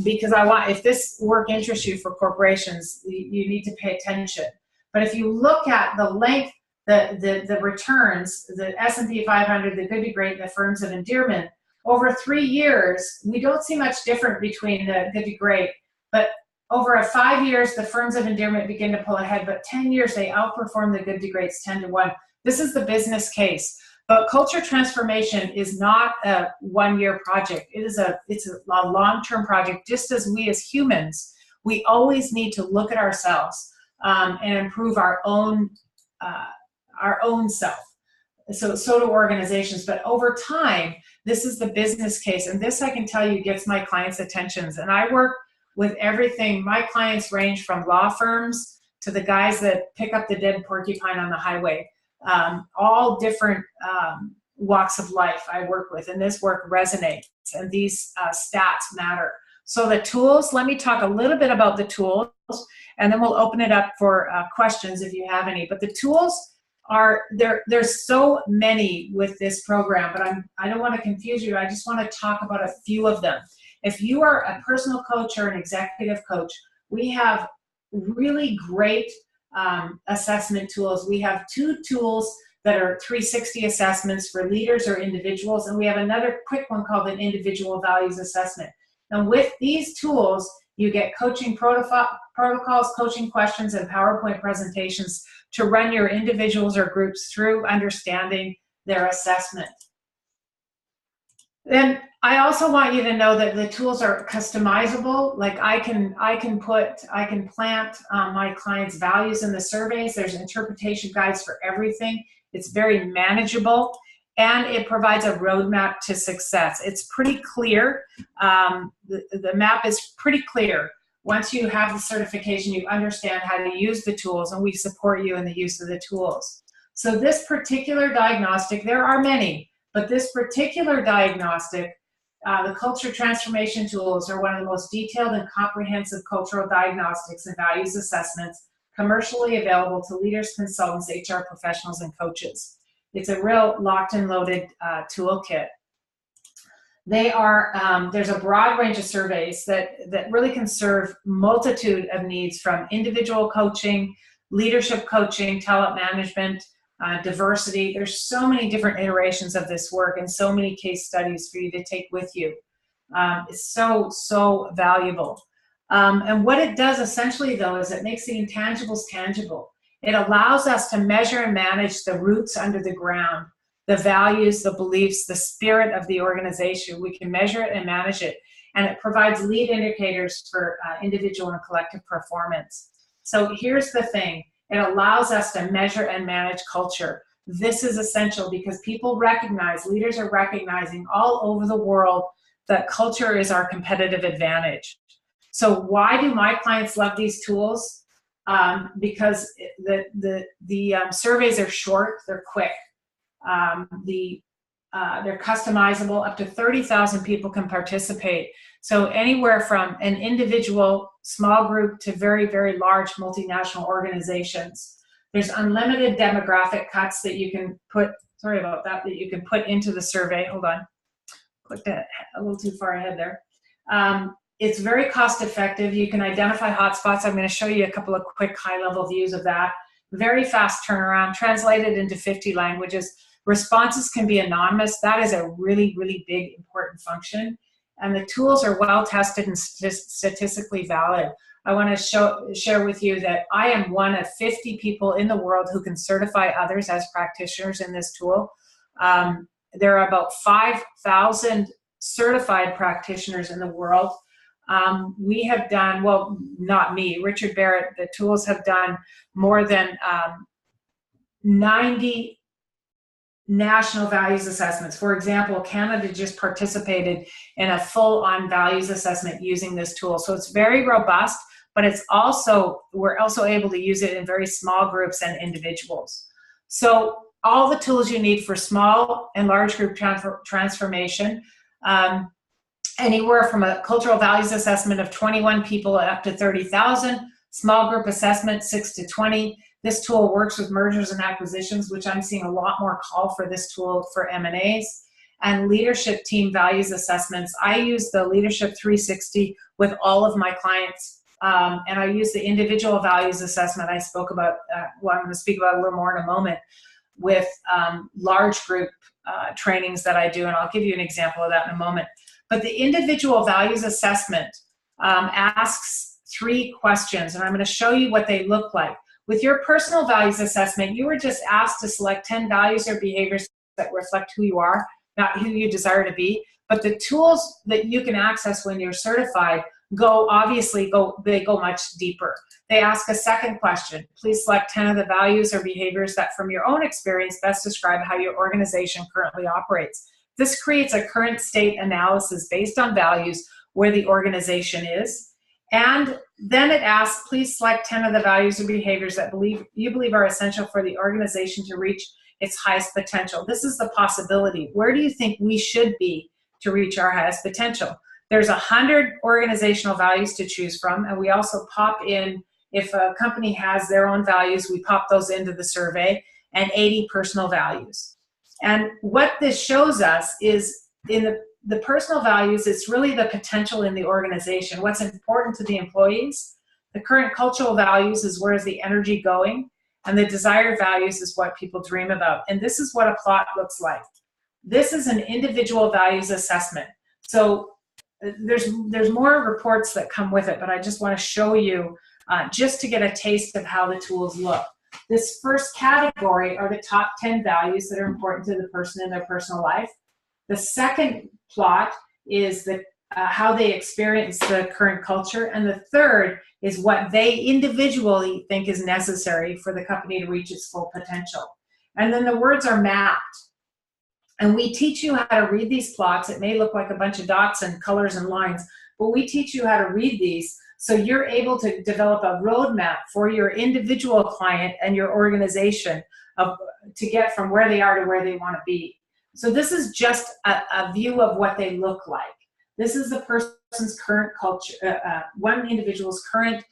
because if this work interests you for corporations, you need to pay attention. But if you look at the length, the returns, the S&P 500, the Good to Great, the Firms of Endearment, over 3 years, we don't see much different between the Good to Great. But over 5 years, the Firms of Endearment begin to pull ahead. But 10 years, they outperform the Good to Greats 10 to 1. This is the business case. But culture transformation is not a one-year project. It's a long-term project. Just as we as humans, we always need to look at ourselves and improve our own self. So do organizations. But over time, this is the business case. And this, I can tell you, gets my clients' attentions. And I work with everything. My clients range from law firms to the guys that pick up the dead porcupine on the highway. All different walks of life I work with, and this work resonates, and these stats matter. So the tools, let me talk a little bit about the tools, and then we'll open it up for questions if you have any. But the tools are, there's so many with this program, but I don't want to confuse you. I just want to talk about a few of them. If you are a personal coach or an executive coach, we have really great assessment tools. We have 2 tools that are 360 assessments for leaders or individuals, and we have another quick one called an individual values assessment. And with these tools, you get coaching protocols, coaching questions, and PowerPoint presentations to run your individuals or groups through understanding their assessment. Then I also want you to know that the tools are customizable. Like I can plant my clients' values in the surveys. There's interpretation guides for everything. It's very manageable, and it provides a roadmap to success. It's pretty clear. The map is pretty clear. Once you have the certification, you understand how to use the tools, and we support you in the use of the tools. So this particular diagnostic, there are many, but this particular diagnostic, the culture transformation tools are one of the most detailed and comprehensive cultural diagnostics and values assessments commercially available to leaders, consultants, HR professionals, and coaches. It's a real locked and loaded toolkit. They are, there's a broad range of surveys that really can serve multitude of needs, from individual coaching, leadership coaching, talent management, diversity. There's so many different iterations of this work and so many case studies for you to take with you. It's so valuable. And what it does essentially, though, is it makes the intangibles tangible. It allows us to measure and manage the roots under the ground, the values, the beliefs, the spirit of the organization. We can measure it and manage it. And it provides lead indicators for individual and collective performance. So here's the thing. It allows us to measure and manage culture. This is essential because people recognize, leaders are recognizing all over the world that culture is our competitive advantage. So why do my clients love these tools? Because the surveys are short, they're quick. They're customizable. Up to 30,000 people can participate. So anywhere from an individual small group to very, very large multinational organizations. There's unlimited demographic cuts that you can put sorry about that, that you can put into the survey. Hold on, put that a little too far ahead there. It's very cost effective. You can identify hotspots. I'm going to show you a couple of quick high level views of that. Very fast turnaround, translated into 50 languages. Responses can be anonymous. That is a really, really big, important function. And the tools are well tested and statistically valid. I want to share with you that I am one of 50 people in the world who can certify others as practitioners in this tool. There are about 5,000 certified practitioners in the world. We have done, well, not me, Richard Barrett, the tools have done more than 90 national values assessments. For example, Canada just participated in a full-on values assessment using this tool. So it's very robust, but it's also, we're also able to use it in very small groups and individuals. So all the tools you need for small and large group transformation, anywhere from a cultural values assessment of 21 people up to 30,000, small group assessment 6 to 20. This tool works with mergers and acquisitions, which I'm seeing a lot more call for this tool for M&As, and leadership team values assessments. I use the Leadership 360 with all of my clients, and I use the individual values assessment I spoke about, well, I'm going to speak about a little more in a moment, with large group trainings that I do, and I'll give you an example of that in a moment. But the individual values assessment asks 3 questions, and I'm going to show you what they look like. With your personal values assessment, you were just asked to select 10 values or behaviors that reflect who you are, not who you desire to be. But the tools that you can access when you're certified they go much deeper. They ask a second question. Please select 10 of the values or behaviors that from your own experience best describe how your organization currently operates. This creates a current state analysis based on values where the organization is. And then it asks, please select 10 of the values or behaviors that you believe are essential for the organization to reach its highest potential. This is the possibility. Where do you think we should be to reach our highest potential? There's 100 organizational values to choose from, and we also pop in, if a company has their own values, we pop those into the survey, and 80 personal values. And what this shows us is in the personal values, it's really the potential in the organization, what's important to the employees. The current cultural values is where's the energy going, and the desired values is what people dream about. And this is what a plot looks like. This is an individual values assessment. So there's more reports that come with it, but I just want to show you just to get a taste of how the tools look. This first category are the top 10 values that are important to the person in their personal life. The second plot is how they experience the current culture. And the third is what they individually think is necessary for the company to reach its full potential. And then the words are mapped. And we teach you how to read these plots. It may look like a bunch of dots and colors and lines, but we teach you how to read these so you're able to develop a roadmap for your individual client and your organization to get from where they are to where they want to be. So this is just a view of what they look like. This is the person's current culture, one individual's current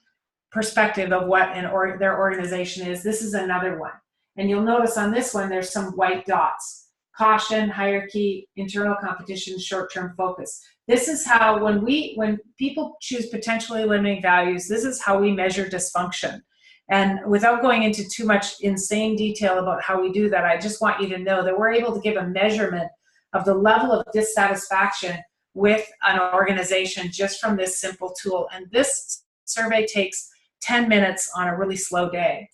perspective of what their organization is. This is another one. And you'll notice on this one, there's some white dots. Caution, hierarchy, internal competition, short-term focus. This is how, when people choose potentially limiting values, this is how we measure dysfunction. And without going into too much insane detail about how we do that, I just want you to know that we're able to give a measurement of the level of dissatisfaction with an organization just from this simple tool. And this survey takes 10 minutes on a really slow day.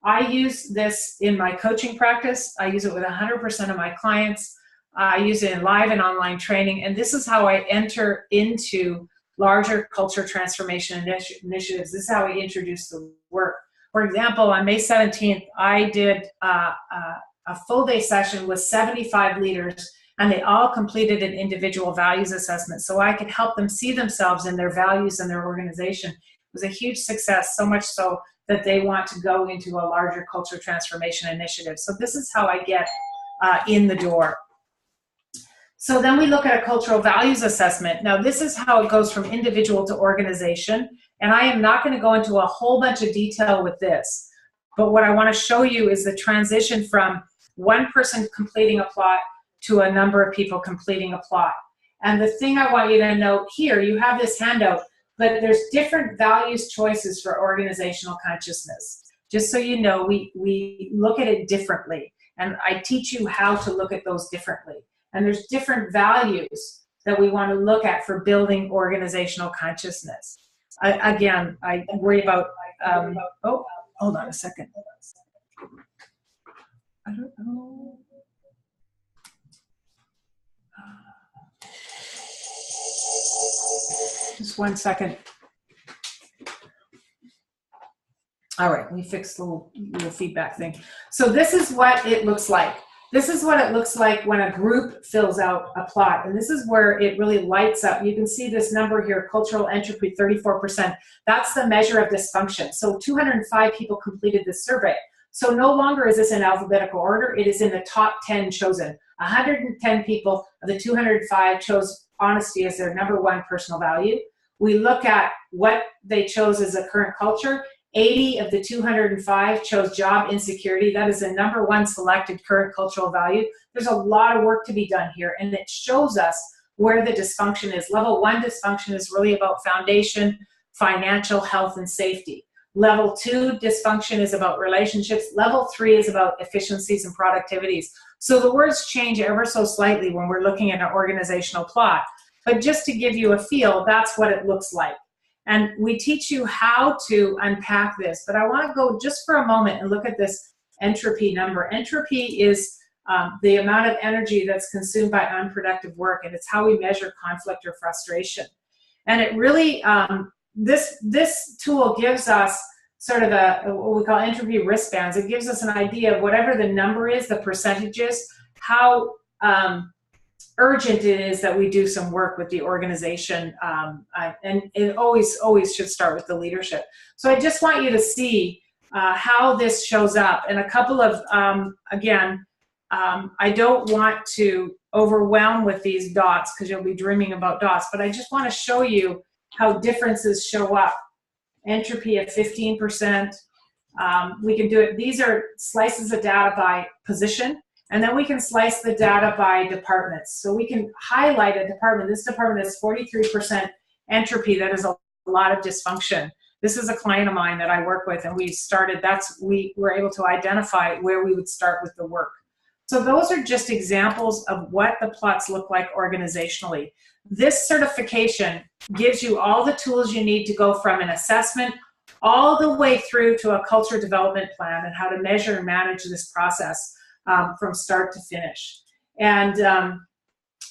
I use this in my coaching practice. I use it with 100% of my clients. I use it in live and online training. And this is how I enter into larger culture transformation initiatives. This is how I introduce the work. For example, on May 17th, I did a full day session with 75 leaders, and they all completed an individual values assessment so I could help them see themselves in their values and their organization. It was a huge success, so much so that they want to go into a larger culture transformation initiative. So this is how I get in the door. So then we look at a cultural values assessment. Now this is how it goes from individual to organization. And I am not going to go into a whole bunch of detail with this. But what I want to show you is the transition from one person completing a plot to a number of people completing a plot. And the thing I want you to note here, you have this handout, but there's different values choices for organizational consciousness. Just so you know, we look at it differently. And I teach you how to look at those differently. And there's different values that we want to look at for building organizational consciousness. I worry about, oh, hold on a second. I don't know. Just 1 second. All right, we fixed the little feedback thing. So this is what it looks like. This is what it looks like when a group fills out a plot. And this is where it really lights up. You can see this number here, cultural entropy, 34%. That's the measure of dysfunction. So 205 people completed this survey. So no longer is this in alphabetical order. It is in the top 10 chosen. 110 people of the 205 chose honesty as their number one personal value. We look at what they chose as a current culture. 80 of the 205 chose job insecurity. That is the number one selected current cultural value. There's a lot of work to be done here, and it shows us where the dysfunction is. Level 1 dysfunction is really about foundation, financial, health, and safety. Level 2 dysfunction is about relationships. Level 3 is about efficiencies and productivities. So the words change ever so slightly when we're looking at an organizational plot. But just to give you a feel, that's what it looks like. And we teach you how to unpack this, but I want to go just for a moment and look at this entropy number. Entropy is the amount of energy that's consumed by unproductive work, and it's how we measure conflict or frustration. And it really, this tool gives us sort of what we call entropy wristbands. It gives us an idea of whatever the number is, the percentages, how urgent it is that we do some work with the organization, and it always should start with the leadership. So I just want you to see how this shows up, and a couple of, again, I don't want to overwhelm with these dots because you'll be dreaming about dots, but I just want to show you how differences show up. Entropy of 15%, we can do it, these are slices of data by position. And then we can slice the data by departments. So we can highlight a department. This department has 43% entropy. That is a lot of dysfunction. This is a client of mine that I work with, and we were able to identify where we would start with the work. So those are just examples of what the plots look like organizationally. This certification gives you all the tools you need to go from an assessment all the way through to a culture development plan and how to measure and manage this process. From start to finish. And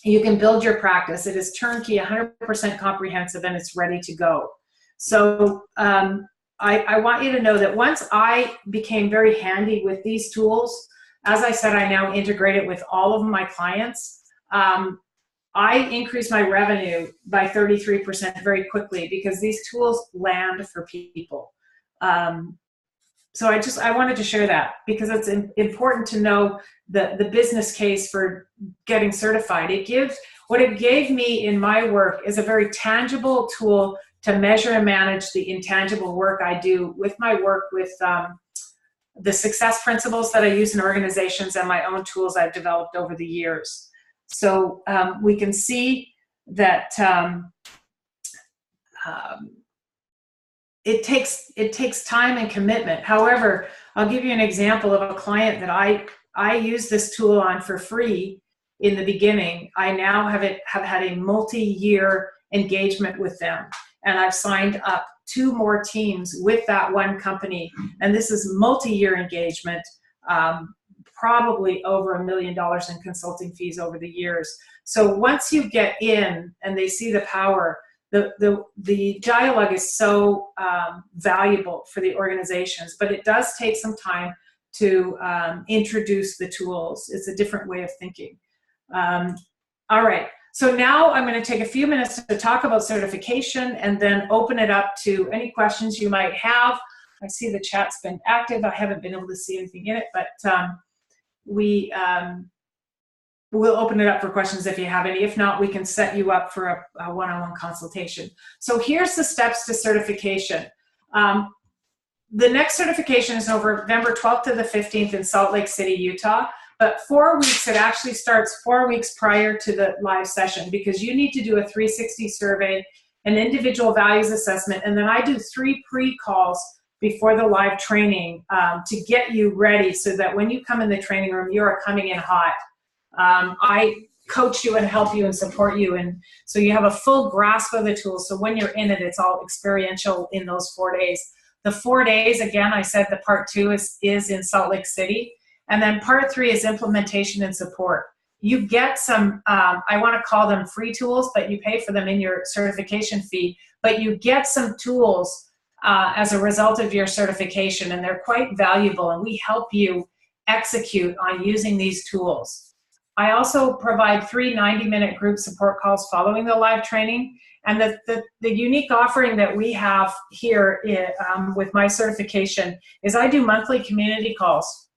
you can build your practice. It is turnkey, 100% comprehensive, and it's ready to go. So I want you to know that once I became very handy with these tools, as I said, I now integrate it with all of my clients. I increased my revenue by 33% very quickly because these tools land for people. So I wanted to share that because it's important to know the business case for getting certified. What it gave me in my work is a very tangible tool to measure and manage the intangible work I do with my work with the success principles that I use in organizations and my own tools I've developed over the years. So we can see that it takes time and commitment. However, I'll give you an example of a client that I used this tool on for free in the beginning. I now have had a multi-year engagement with them, and I've signed up 2 more teams with that one company. And this is multi-year engagement, probably over $1 million in consulting fees over the years. So once you get in and they see the power, the dialogue is so valuable for the organizations, but it does take some time to introduce the tools. It's a different way of thinking. All right, so now I'm going to take a few minutes to talk about certification and then open it up to any questions you might have. I see the chat's been active. I haven't been able to see anything in it, but we'll open it up for questions if you have any. If not, we can set you up for a one-on-one consultation. So here's the steps to certification. The next certification is November 12th to the 15th in Salt Lake City, Utah. But 4 weeks, it actually starts 4 weeks prior to the live session, because you need to do a 360 survey, an individual values assessment, and then I do 3 pre-calls before the live training to get you ready so that when you come in the training room, you are coming in hot. I coach you and help you and support you, and so you have a full grasp of the tools. So when you're in it, it's all experiential in those 4 days. The 4 days, again, I said the part 2 is in Salt Lake City, and then part 3 is implementation and support. You get some, I want to call them free tools, but you pay for them in your certification fee, but you get some tools as a result of your certification, and they're quite valuable, and we help you execute on using these tools. I also provide 3 90-minute group support calls following the live training. And the unique offering that we have here with my certification is I do monthly community calls.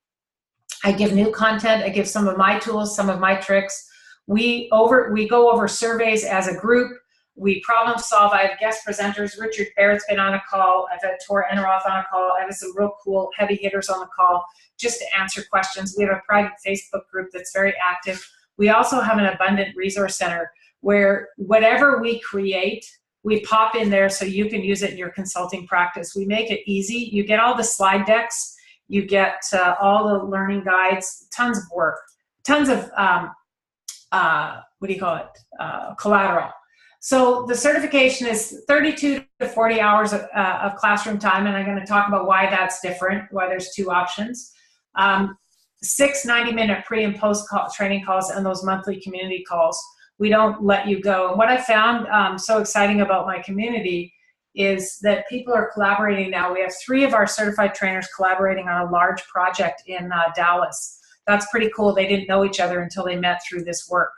I give new content. I give some of my tools, some of my tricks. We go over surveys as a group. We problem solve. I have guest presenters. Richard Barrett's been on a call. I've had Tor Enroth on a call. I have some real cool heavy hitters on the call just to answer questions. We have a private Facebook group that's very active. We also have an abundant resource center where whatever we create, we pop in there so you can use it in your consulting practice. We make it easy. You get all the slide decks. You get all the learning guides, tons of work, tons of, collateral. So the certification is 32 to 40 hours of classroom time, and I'm going to talk about why that's different, why there's 2 options. 6 90-minute pre and post training calls and those monthly community calls. We don't let you go. And what I found so exciting about my community is that people are collaborating now. We have 3 of our certified trainers collaborating on a large project in Dallas. That's pretty cool. They didn't know each other until they met through this work.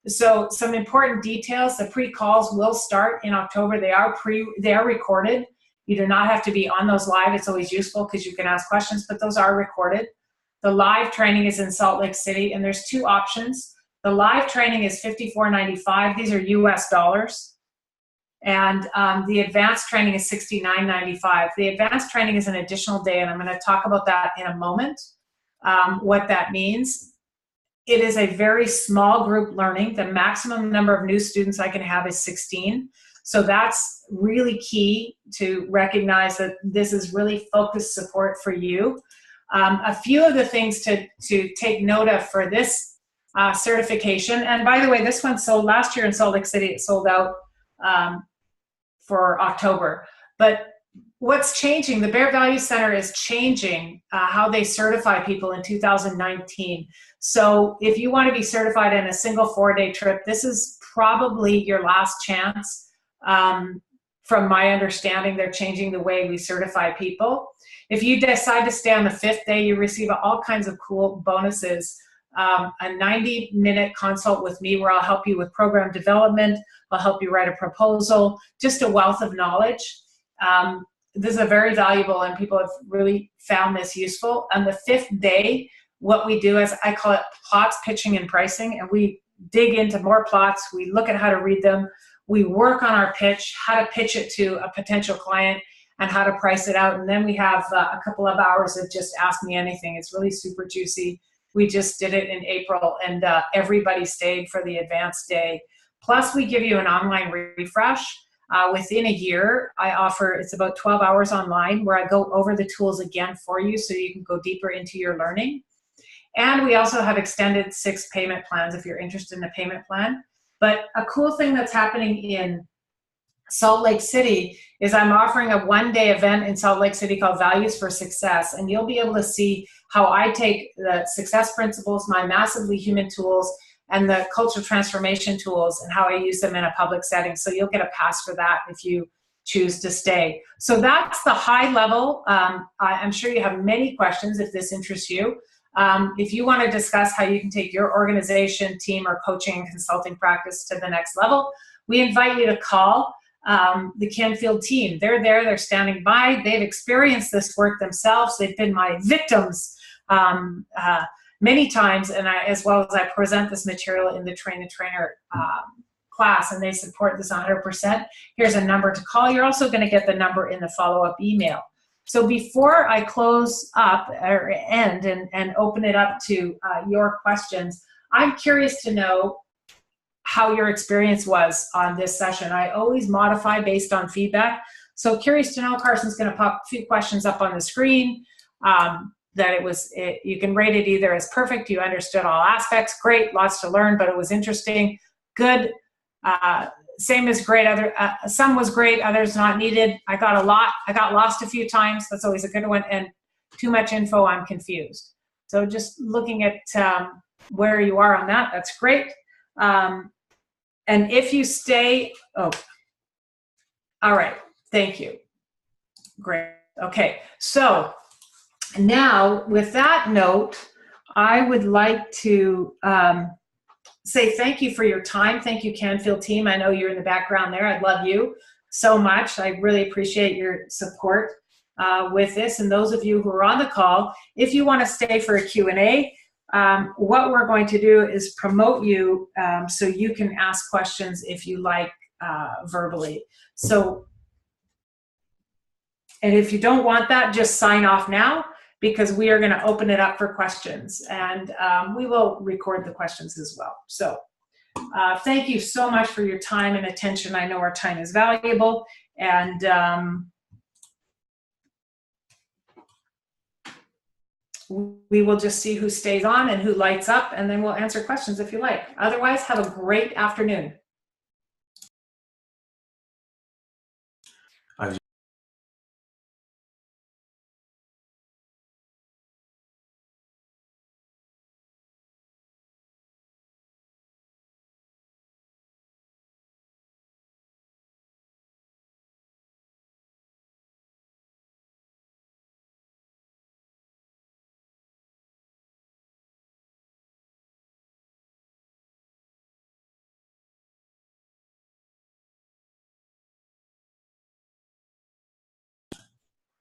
So some important details: the pre-calls will start in October. They are recorded. You do not have to be on those live. It's always useful because you can ask questions, but those are recorded. The live training is in Salt Lake City, and there's 2 options. The live training is $54.95. These are US dollars. And the advanced training is $69.95. The advanced training is an additional day, and I'm going to talk about that in a moment, what that means. It is a very small group learning. The maximum number of new students I can have is 16. So that's really key to recognize that this is really focused support for you. A few of the things to take note of for this certification, and by the way, this one sold last year in Salt Lake City. It sold out for October. But what's changing, the Bear Value Center is changing how they certify people in 2019. So if you want to be certified in a single 4-day trip, this is probably your last chance. From my understanding, they're changing the way we certify people. If you decide to stay on the 5th day, you receive all kinds of cool bonuses. A 90-minute consult with me where I'll help you with program development. I'll help you write a proposal, just a wealth of knowledge. This is very valuable, and people have really found this useful. On the 5th day, what we do is, I call it plots, pitching, and pricing, and we dig into more plots. We look at how to read them. We work on our pitch, how to pitch it to a potential client, and how to price it out. And then we have a couple of hours of just ask me anything. It's really super juicy. We just did it in April, and everybody stayed for the advanced day. Plus, we give you an online refresh. Within a year, I offer, it's about 12 hours online where I go over the tools again for you so you can go deeper into your learning. And we also have extended 6 payment plans if you're interested in a payment plan. But a cool thing that's happening in Salt Lake City is I'm offering a 1-day event in Salt Lake City called Values for Success. And you'll be able to see how I take the success principles, my massively human tools, and the cultural transformation tools, and how I use them in a public setting. So you'll get a pass for that if you choose to stay. So that's the high level. I'm sure you have many questions if this interests you. If you want to discuss how you can take your organization, team, or coaching and consulting practice to the next level, we invite you to call the Canfield team. They're there, they're standing by. They've experienced this work themselves. They've been my victims many times, and as well as I present this material in the Train the Trainer class, and they support this 100%. Here's a number to call. You're also going to get the number in the follow-up email. So before I close up or end and open it up to your questions, I'm curious to know how your experience was on this session. I always modify based on feedback. So curious to know, Carson's going to pop a few questions up on the screen. You can rate it either as perfect, you understood all aspects, great, lots to learn, but it was interesting, good, same as great, some was great, others not needed. I got a lot, I got lost a few times, that's always a good one, and too much info, I'm confused. So just looking at where you are on that, that's great. And if you stay, all right, thank you. Great, okay, so now with that note, I would like to say thank you for your time. Thank you, Canfield team. I know you're in the background there. I love you so much. I really appreciate your support with this. And those of you who are on the call, if you want to stay for a Q&A, what we're going to do is promote you so you can ask questions if you like verbally. So, and if you don't want that, just sign off now, because we are going to open it up for questions, and we will record the questions as well. So thank you so much for your time and attention. I know our time is valuable, and we will just see who stays on and who lights up, and then we'll answer questions if you like. Otherwise, have a great afternoon.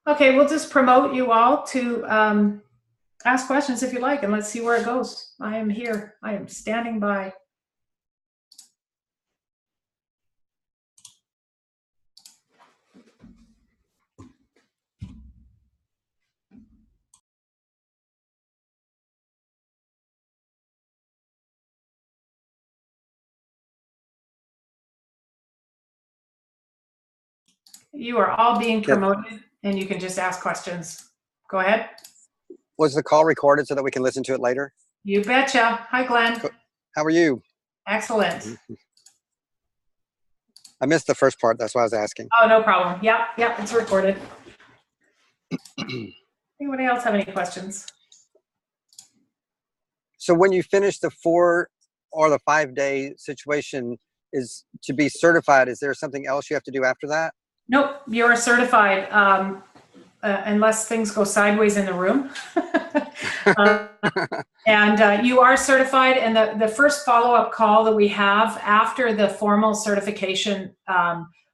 Okay, we'll just promote you all to ask questions if you like, and let's see where it goes. I am here. I am standing by. You are all being promoted, and you can just ask questions. Go ahead. Was the call recorded so that we can listen to it later? You betcha. Hi, Glenn. How are you? Excellent. I missed the first part. That's why I was asking. Oh, no problem. Yeah, it's recorded. Anybody else have any questions? So when you finish the 4 or the 5-day situation, is to be certified, is there something else you have to do after that? Nope, you're certified unless things go sideways in the room. And you are certified, and the first follow-up call that we have after the formal certification,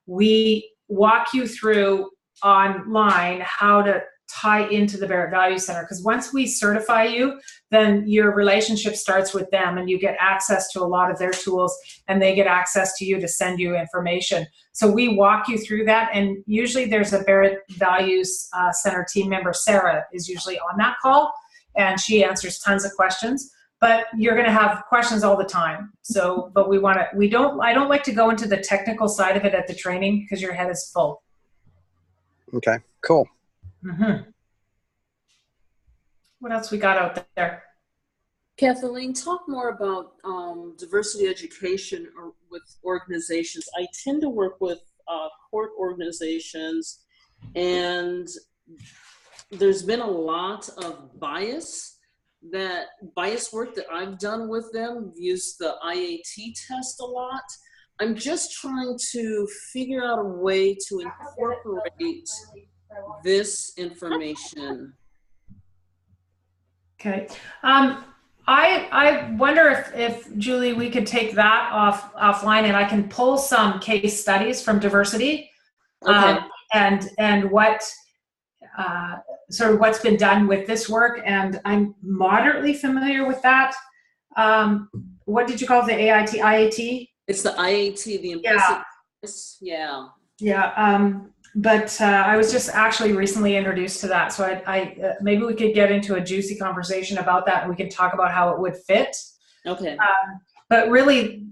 we walk you through online how to tie into the Barrett Value Center, because once we certify you, then your relationship starts with them, and you get access to a lot of their tools, and they get access to you to send you information. So we walk you through that, and usually there's a Barrett Values Center team member, Sarah, is usually on that call, and she answers tons of questions. But you're going to have questions all the time. So, but I don't like to go into the technical side of it at the training, because your head is full. Okay, cool. Mm-hmm. What else we got out there? Kathleen, talk more about diversity education with organizations. I tend to work with court organizations, and there's been a lot of bias work that I've done with them. Used the IAT test a lot. I'm just trying to figure out a way to incorporate this information. Okay. I wonder if Julie, we could take that offline, and I can pull some case studies from diversity, Okay. And what sort of what's been done with this work. And I'm moderately familiar with that. What did you call it? The IAT? It's the IAT, the implicit. Yeah. Yeah. I was just actually recently introduced to that. So maybe we could get into a juicy conversation about that, and we can talk about how it would fit. Okay. But really,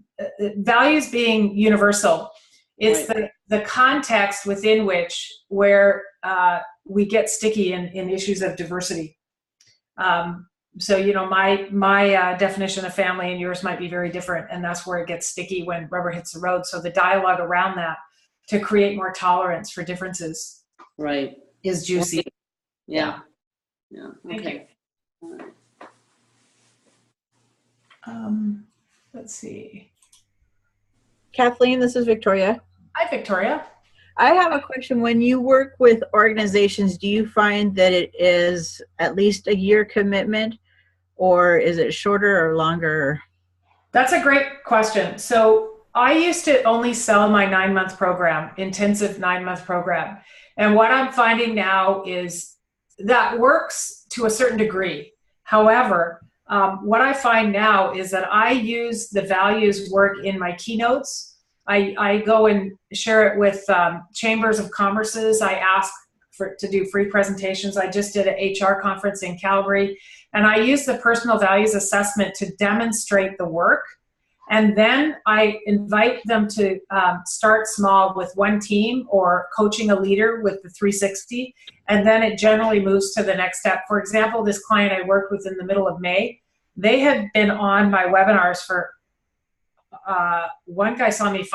values being universal, it's Right. the context within which where we get sticky in issues of diversity. So, you know, my definition of family and yours might be very different, and that's where it gets sticky when rubber hits the road. So the dialogue around that to create more tolerance for differences Right. is juicy. Yeah. Yeah. Thank you. Okay. All right. Let's see. Kathleen, this is Victoria. Hi, Victoria. I have a question. When you work with organizations, do you find that it is at least a year commitment, or is it shorter or longer? That's a great question. So I used to only sell my 9-month program, intensive 9-month program. And what I'm finding now is that works to a certain degree. However, what I find now is that I use the values work in my keynotes. I go and share it with chambers of commerces. I ask to do free presentations. I just did an HR conference in Calgary, and I use the personal values assessment to demonstrate the work. And then I invite them to start small with one team or coaching a leader with the 360, and then it generally moves to the next step. For example, this client I worked with in the middle of May, they had been on my webinars for one guy saw me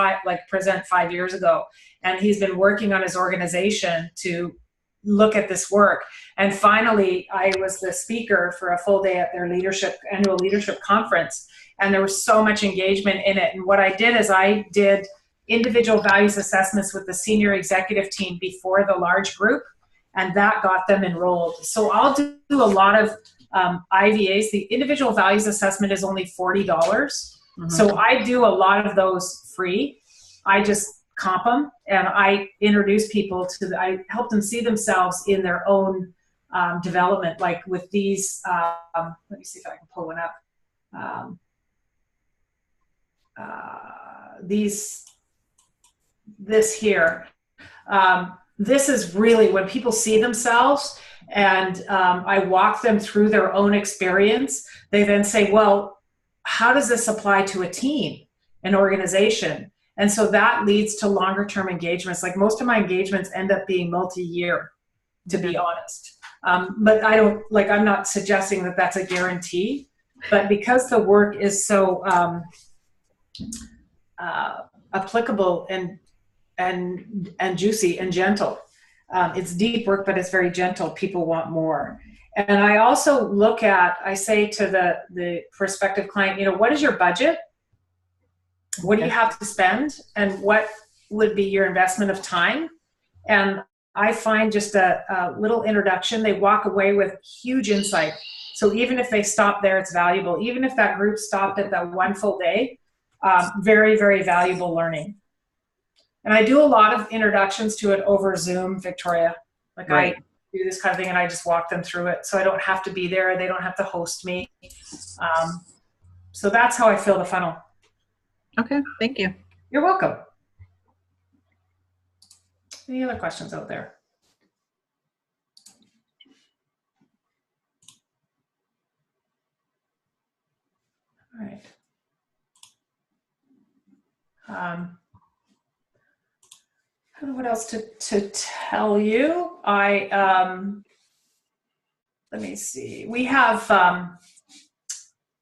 present 5 years ago, and he's been working on his organization to look at this work. And finally, I was the speaker for a full day at their annual leadership conference, and there was so much engagement in it. And what I did is I did individual values assessments with the senior executive team before the large group, and that got them enrolled. So I'll do a lot of IVAs. The individual values assessment is only $40. Mm-hmm. So I do a lot of those free. I just comp them, and I introduce people I help them see themselves in their own development, like with these, let me see if I can pull one up. This here. This is really when people see themselves, and I walk them through their own experience. They then say, well, how does this apply to a team, an organization? And so that leads to longer term engagements. Like most of my engagements end up being multi-year, to be honest. But I'm not suggesting that that's a guarantee, but because the work is so applicable and juicy and gentle, it's deep work, but it's very gentle. People want more. And I also I say to the prospective client, you know, what is your budget? What do you have to spend? And what would be your investment of time? And I find just a little introduction, they walk away with huge insight. So even if they stop there, it's valuable. Even if that group stopped at that one full day, very, very valuable learning. And I do a lot of introductions to it over Zoom, Victoria. Like right. I do this kind of thing, and I just walk them through it. So I don't have to be there. They don't have to host me. So that's how I fill the funnel. Okay, thank you. You're welcome. Any other questions out there? All right. I don't know what else to tell you. Let me see. We have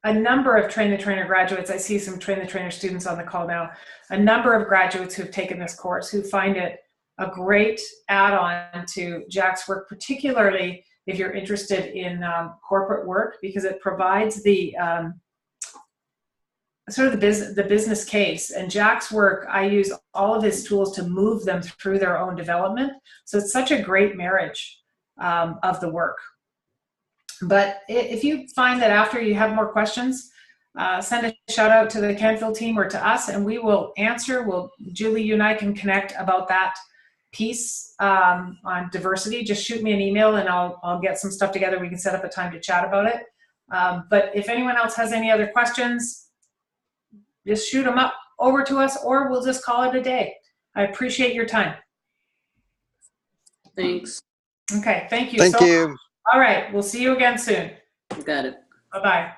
a number of Train the Trainer graduates. I see some Train the Trainer students on the call now. A number of graduates who've taken this course who find it a great add-on to Jack's work, particularly if you're interested in corporate work, because it provides the sort of the business case. And Jack's work, I use all of his tools to move them through their own development. So it's such a great marriage of the work. But if you find that after you have more questions, send a shout out to the Canfield team or to us, and we will answer. Julie, you and I can connect about that piece on diversity. Just shoot me an email and I'll get some stuff together. We can set up a time to chat about it. But if anyone else has any other questions, just shoot them up over to us, or we'll just call it a day. I appreciate your time. Thanks. Okay, thank you. Thank so you. All right, we'll see you again soon. Got it. Bye-bye.